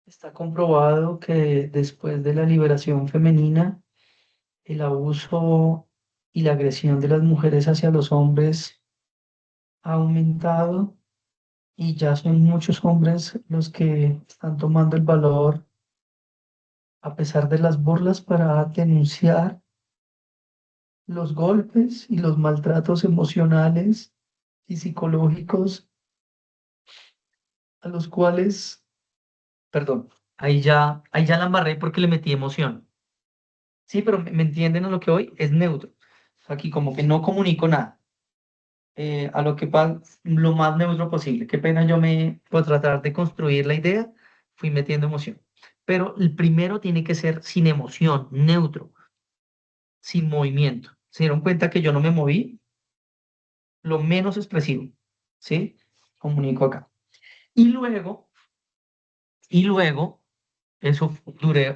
Está comprobado que después de la liberación femenina, el abuso y la agresión de las mujeres hacia los hombres ha aumentado y ya son muchos hombres los que están tomando el valor, a pesar de las burlas, para denunciar los golpes y los maltratos emocionales y psicológicos a los cuales, perdón, ahí ya la embarré porque le metí emoción. Sí, pero me entienden a lo que hoy es neutro. Aquí como que no comunico nada. A lo que lo más neutro posible. Qué pena por tratar de construir la idea, fui metiendo emoción. Pero el primero tiene que ser sin emoción, neutro, sin movimiento. ¿Se dieron cuenta que yo no me moví? Lo menos expresivo, ¿sí? Comunico acá. Y luego, eso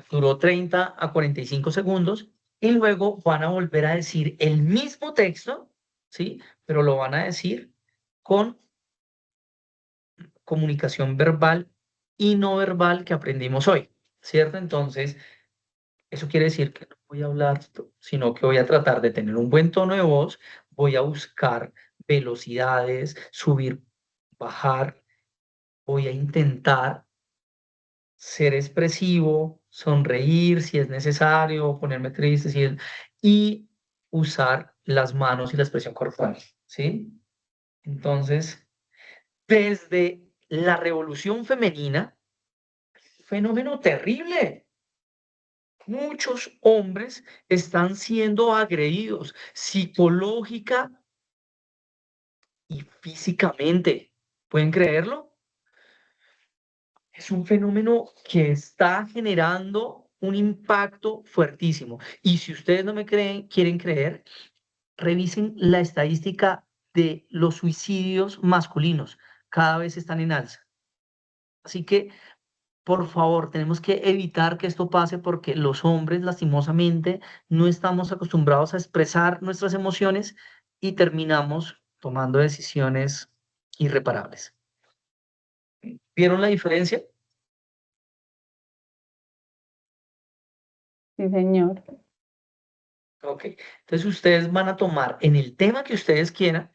duró 30 a 45 segundos, y luego van a volver a decir el mismo texto, ¿sí? Pero lo van a decir con comunicación verbal y no verbal que aprendimos hoy, ¿cierto? Entonces, eso quiere decir que no voy a hablar, sino que voy a tratar de tener un buen tono de voz, voy a buscar velocidades, subir, bajar, voy a intentar ser expresivo, sonreír si es necesario, ponerme triste y usar las manos y la expresión corporal, ¿sí? Entonces, desde la revolución femenina, fenómeno terrible. Muchos hombres están siendo agredidos psicológica y físicamente. ¿Pueden creerlo? Es un fenómeno que está generando un impacto fuertísimo. Y si ustedes no me quieren creer, revisen la estadística de los suicidios masculinos. Cada vez están en alza. Así que, por favor, tenemos que evitar que esto pase porque los hombres, lastimosamente, no estamos acostumbrados a expresar nuestras emociones y terminamos tomando decisiones irreparables. ¿Vieron la diferencia? Sí, señor. Ok, entonces ustedes van a tomar en el tema que ustedes quieran,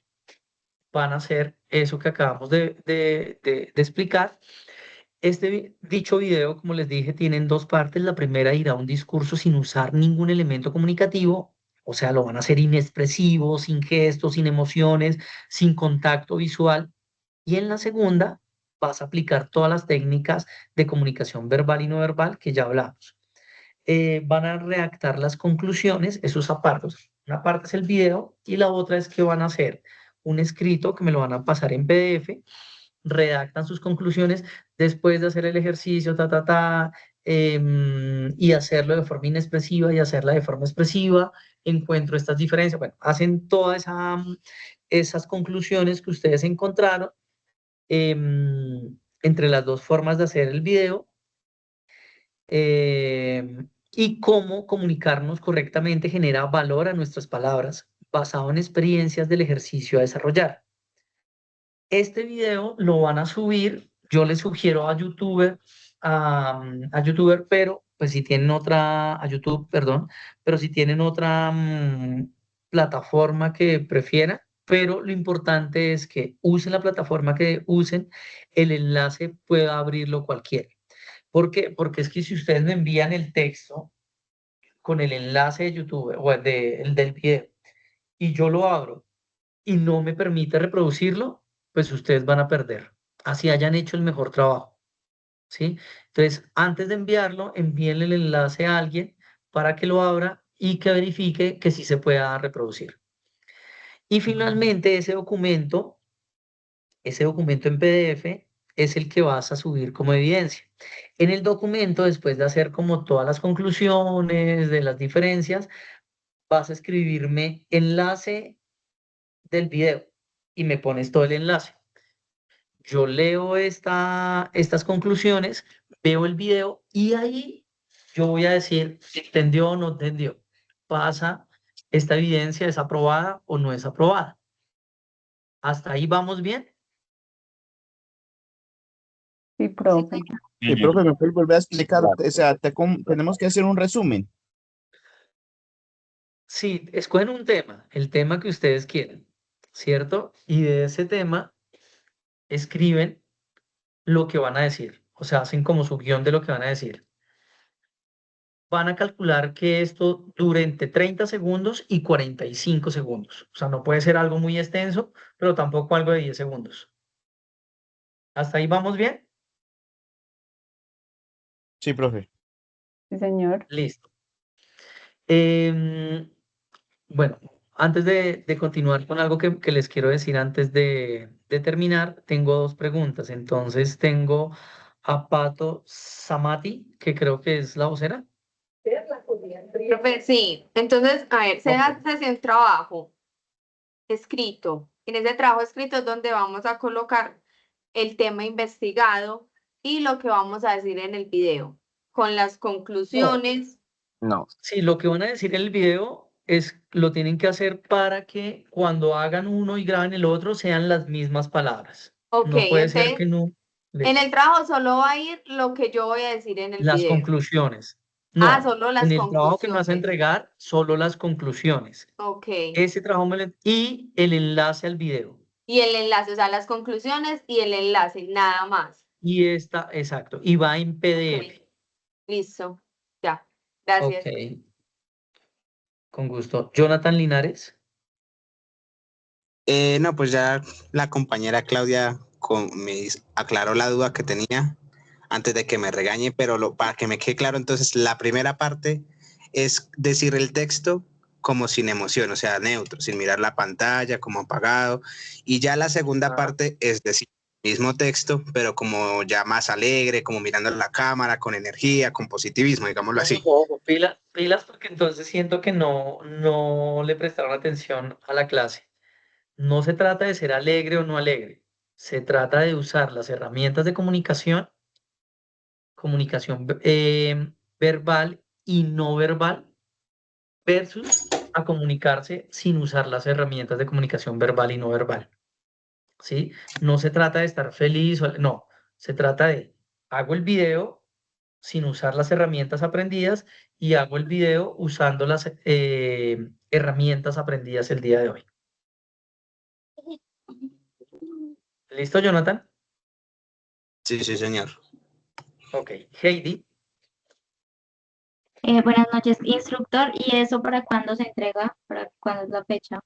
van a hacer eso que acabamos de explicar. Dicho video, como les dije, tiene dos partes. La primera irá un discurso sin usar ningún elemento comunicativo, o sea, lo van a hacer inexpresivo, sin gestos, sin emociones, sin contacto visual. Y en la segunda vas a aplicar todas las técnicas de comunicación verbal y no verbal que ya hablamos. Van a redactar las conclusiones, esos apartados. Una parte es el video y la otra es que van a hacer un escrito que me lo van a pasar en PDF, redactan sus conclusiones después de hacer el ejercicio, y hacerlo de forma inexpresiva y hacerla de forma expresiva, encuentro estas diferencias, bueno, hacen todas esas conclusiones que ustedes encontraron entre las dos formas de hacer el video, y cómo comunicarnos correctamente genera valor a nuestras palabras basado en experiencias del ejercicio a desarrollar. Este video lo van a subir, yo les sugiero a YouTuber, pero pues si tienen a YouTube, perdón, pero si tienen otra plataforma que prefieran, pero lo importante es que usen la plataforma que usen, el enlace pueda abrirlo cualquiera. ¿Por qué? Porque es que si ustedes me envían el texto con el enlace de YouTube o el del video y yo lo abro y no me permite reproducirlo, pues ustedes van a perder. Así hayan hecho el mejor trabajo, ¿sí? Entonces, antes de enviarlo, envíenle el enlace a alguien para que lo abra y que verifique que sí se pueda reproducir. Y finalmente, ese documento en PDF es el que vas a subir como evidencia. En el documento, después de hacer como todas las conclusiones de las diferencias, vas a escribirme enlace del video y me pones todo el enlace. Yo leo estas conclusiones, veo el video y ahí yo voy a decir, ¿entendió o no entendió? ¿Pasa esta evidencia, es aprobada o no es aprobada? ¿Hasta ahí vamos bien? Sí, profe. Sí, profe, ¿me puede volver a explicar? O sea, tenemos que hacer un resumen. Sí, escogen un tema, el tema que ustedes quieran, ¿cierto? Y de ese tema escriben lo que van a decir, o sea, hacen como su guión de lo que van a decir. Van a calcular que esto dure entre 30 segundos y 45 segundos. O sea, no puede ser algo muy extenso, pero tampoco algo de 10 segundos. ¿Hasta ahí vamos bien? Sí, profe. Sí, señor. Listo. Bueno, antes de continuar con algo que les quiero decir antes de terminar, tengo dos preguntas. Entonces, tengo a Pato Samati, que creo que es la vocera. Profe, sí. Entonces, a ver, se Ok. hace un trabajo escrito. En ese trabajo escrito es donde vamos a colocar el tema investigado y lo que vamos a decir en el video, con las conclusiones. No. Sí, lo que van a decir en el video lo tienen que hacer para que cuando hagan uno y graben el otro sean las mismas palabras. Ok, No puede ser que entonces, no. en el trabajo solo va a ir lo que yo voy a decir en el Las video. conclusiones. Ah, No, solo en las el trabajo que me vas a conclusiones. entregar, solo las conclusiones. Ok. Ese trabajo y el enlace al video. Y el enlace, o sea, las conclusiones y el enlace, nada más. Y exacto, y va en PDF. Ok, listo. Ya, gracias. Ok, con gusto. Jonathan Linares. No, pues ya la compañera Claudia aclaró la duda que tenía antes de que me regañe, pero para que me quede claro, entonces la primera parte es decir el texto como sin emoción, o sea, neutro, sin mirar la pantalla, como apagado, y ya la segunda parte es decir el mismo texto, pero como ya más alegre, como mirando la cámara, con energía, con positivismo, digámoslo así. Ojo, pilas, porque entonces siento que no le prestaron atención a la clase. No se trata de ser alegre o no alegre. Se trata de usar las herramientas de comunicación verbal y no verbal, versus a comunicarse sin usar las herramientas de comunicación verbal y no verbal. ¿Sí? No se trata de estar feliz, no. Se trata de, hago el video sin usar las herramientas aprendidas y hago el video usando las herramientas aprendidas el día de hoy. ¿Listo, Jonathan? Sí, sí, señor. Ok. Heidi, Buenas noches, instructor. ¿Y eso para cuándo se entrega? ¿Para cuándo es la fecha?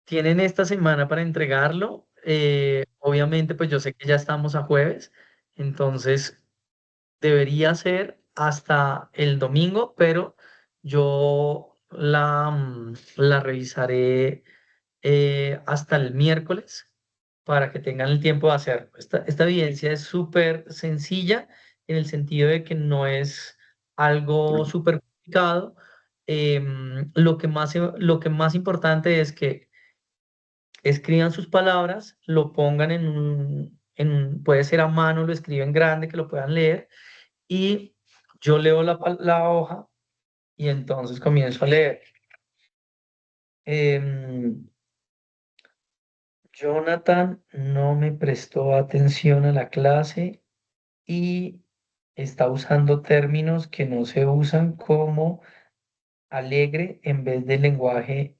tienen esta semana para entregarlo. Obviamente, pues yo sé que ya estamos a jueves, entonces debería ser hasta el domingo, pero yo la revisaré hasta el miércoles para que tengan el tiempo de hacerlo. Esta evidencia es súper sencilla en el sentido de que no es algo súper complicado. Lo que más importante es que escriban sus palabras, lo pongan puede ser a mano, lo escriben grande, que lo puedan leer, y yo leo la hoja y entonces comienzo a leer. Em, Jonathan no me prestó atención a la clase y está usando términos que no se usan como alegre en vez de lenguaje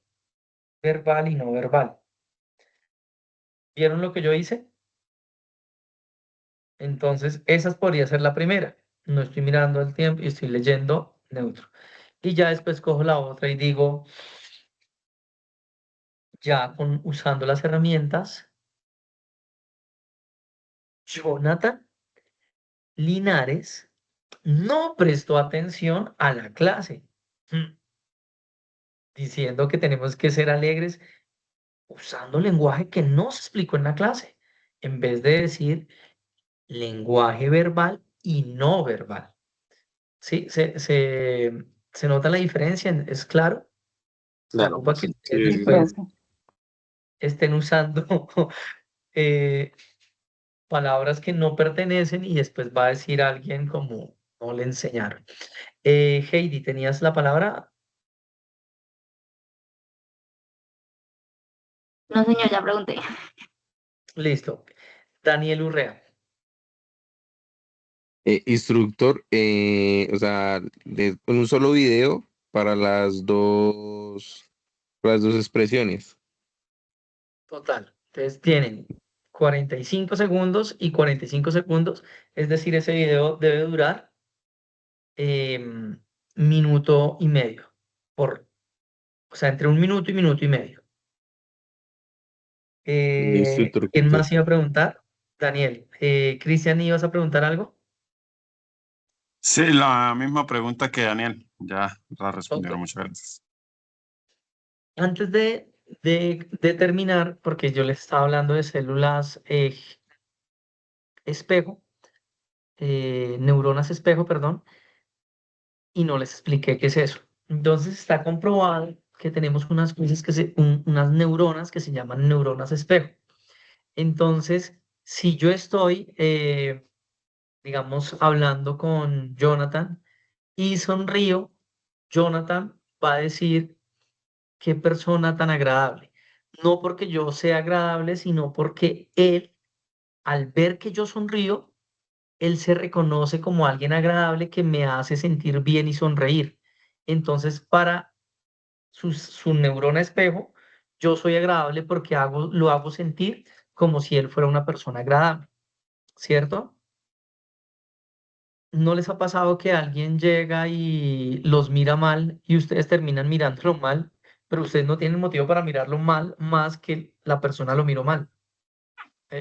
verbal y no verbal. ¿Vieron lo que yo hice? Entonces, esa podría ser la primera. No estoy mirando el tiempo y estoy leyendo neutro. Y ya después cojo la otra y digo, ya usando las herramientas, Jonathan Linares no prestó atención a la clase, diciendo que tenemos que ser alegres usando lenguaje que no se explicó en la clase, en vez de decir lenguaje verbal y no verbal. ¿Sí? ¿Se nota la diferencia? ¿Es claro? Claro, Ocupa que sí. ustedes, Sí, pues, profe. estén usando eh, palabras que no pertenecen y después va a decir alguien como no le enseñaron. Heidi, ¿tenías la palabra? No, señor, ya pregunté. Listo. Daniel Urrea. Instructor, o sea, con un solo video para las dos expresiones. Total. Entonces tienen 45 segundos y 45 segundos. Es decir, ese video debe durar minuto y medio. O sea, entre un minuto y medio. Listo, ¿Quién instructor. más iba a preguntar? Daniel. Cristian, ¿ibas a preguntar algo? Sí, la misma pregunta que Daniel. Ya la Ok. respondieron, muchas gracias. Antes de terminar, porque yo les estaba hablando de células espejo, neuronas espejo, perdón, y no les expliqué qué es eso. Entonces está comprobado que tenemos unas cosas unas neuronas que se llaman neuronas espejo. Entonces, si yo estoy, digamos, hablando con Jonathan y sonrío, Jonathan va a decir qué persona tan agradable. No porque yo sea agradable, sino porque él, al ver que yo sonrío, él se reconoce como alguien agradable que me hace sentir bien y sonreír. Entonces, para su neurona espejo, yo soy agradable porque lo hago sentir como si él fuera una persona agradable, ¿cierto? ¿No les ha pasado que alguien llega y los mira mal y ustedes terminan mirándolo mal, pero ustedes no tienen motivo para mirarlo mal más que la persona lo miró mal?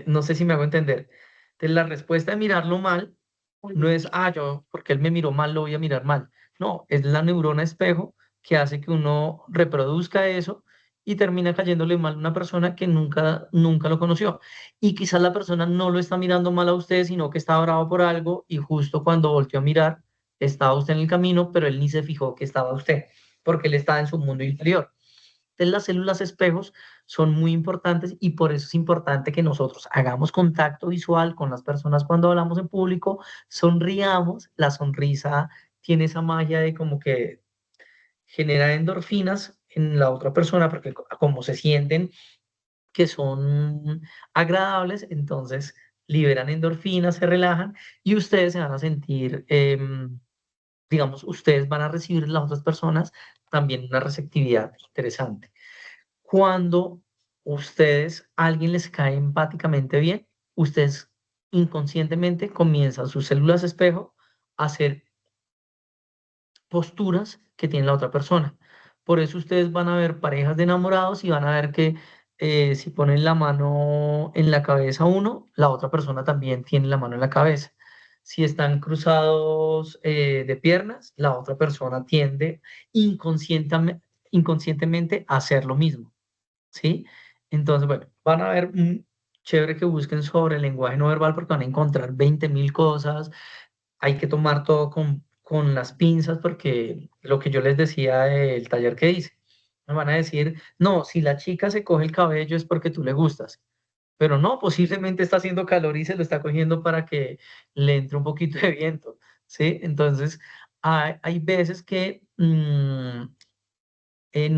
No sé si me hago entender. Entonces, la respuesta de mirarlo mal no es, yo, porque él me miró mal, lo voy a mirar mal. No, es la neurona espejo que hace que uno reproduzca eso y termina cayéndole mal a una persona que nunca lo conoció. Y quizás la persona no lo está mirando mal a usted, sino que está bravo por algo y justo cuando volteó a mirar, estaba usted en el camino, pero él ni se fijó que estaba usted, porque él estaba en su mundo interior. Entonces, las células espejos son muy importantes y por eso es importante que nosotros hagamos contacto visual con las personas cuando hablamos en público, sonriamos, la sonrisa tiene esa magia de como que genera endorfinas en la otra persona porque como se sienten que son agradables, entonces liberan endorfinas, se relajan y ustedes se van a sentir, digamos, ustedes van a recibir de las otras personas también una receptividad interesante. Cuando alguien les cae empáticamente bien, ustedes inconscientemente comienzan sus células espejo a hacer posturas que tiene la otra persona. Por eso ustedes van a ver parejas de enamorados y van a ver que si ponen la mano en la cabeza uno, la otra persona también tiene la mano en la cabeza. Si están cruzados de piernas, la otra persona tiende inconscientemente a hacer lo mismo. ¿Sí? Entonces, bueno, van a ver, chévere que busquen sobre el lenguaje no verbal porque van a encontrar 20.000 cosas. Hay que tomar todo con las pinzas porque lo que yo les decía del taller que hice, me van a decir, no, si la chica se coge el cabello es porque tú le gustas, pero no, posiblemente está haciendo calor y se lo está cogiendo para que le entre un poquito de viento, ¿sí? Entonces, hay veces que, no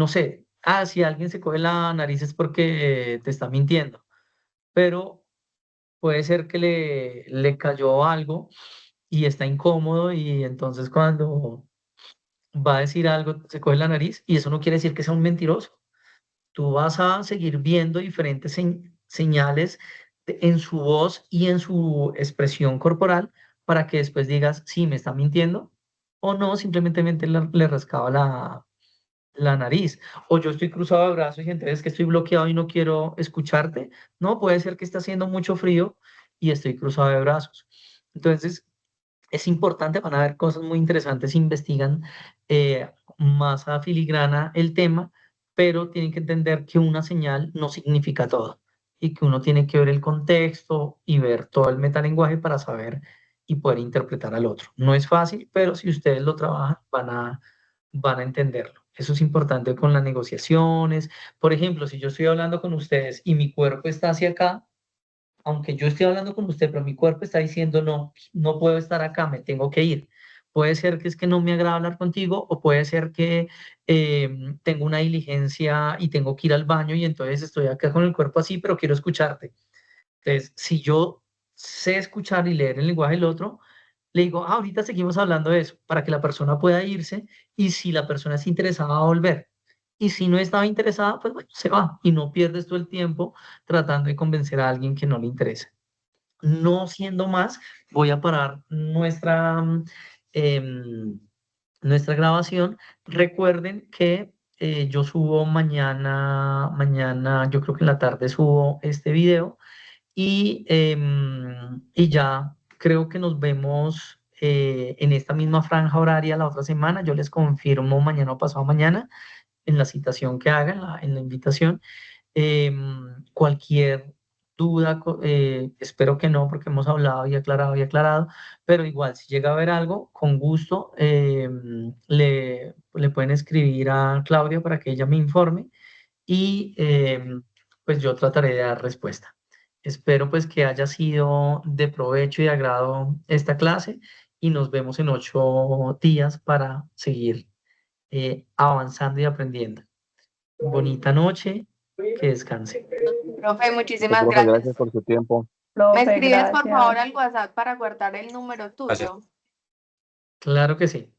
sé, si alguien se coge la nariz es porque te está mintiendo, pero puede ser que le cayó algo y está incómodo y entonces cuando va a decir algo se coge la nariz y eso no quiere decir que sea un mentiroso. Tú vas a seguir viendo diferentes señales en su voz y en su expresión corporal para que después digas, sí, me está mintiendo o no, simplemente le rascaba la nariz, o yo estoy cruzado de brazos y entonces que estoy bloqueado y no quiero escucharte. No, puede ser que está haciendo mucho frío y estoy cruzado de brazos. Entonces, es importante, van a ver cosas muy interesantes, investigan más a filigrana el tema, pero tienen que entender que una señal no significa todo y que uno tiene que ver el contexto y ver todo el metalenguaje para saber y poder interpretar al otro. No es fácil, pero si ustedes lo trabajan, van a entenderlo. Eso es importante con las negociaciones. Por ejemplo, si yo estoy hablando con ustedes y mi cuerpo está hacia acá, aunque yo estoy hablando con usted, pero mi cuerpo está diciendo, no, no puedo estar acá, me tengo que ir. Puede ser que es que no me agrada hablar contigo, o puede ser que tengo una diligencia y tengo que ir al baño y entonces estoy acá con el cuerpo así, pero quiero escucharte. Entonces, si yo sé escuchar y leer el lenguaje del otro, le digo, ahorita seguimos hablando de eso, para que la persona pueda irse, y si la persona es interesada, va a volver. Y si no estaba interesada, pues bueno, se va y no pierdes todo el tiempo tratando de convencer a alguien que no le interesa. No siendo más, voy a parar em, nuestra grabación. Recuerden que yo subo mañana, yo creo que en la tarde subo este video y ya creo que nos vemos en esta misma franja horaria la otra semana. Yo les confirmo mañana o pasado mañana en la citación que hagan, en la invitación. Cualquier duda, espero que no, porque hemos hablado y aclarado, pero igual, si llega a haber algo, con gusto le pueden escribir a Claudia para que ella me informe y pues yo trataré de dar respuesta. Espero pues que haya sido de provecho y de agrado esta clase y nos vemos en 8 días para seguir avanzando y aprendiendo. Bonita noche, que descanse. Profe, muchísimas Profe, gracias. gracias por su tiempo. ¿Me Profe, escribes por favor gracias. al WhatsApp para guardar el número tuyo? Gracias. Claro que sí.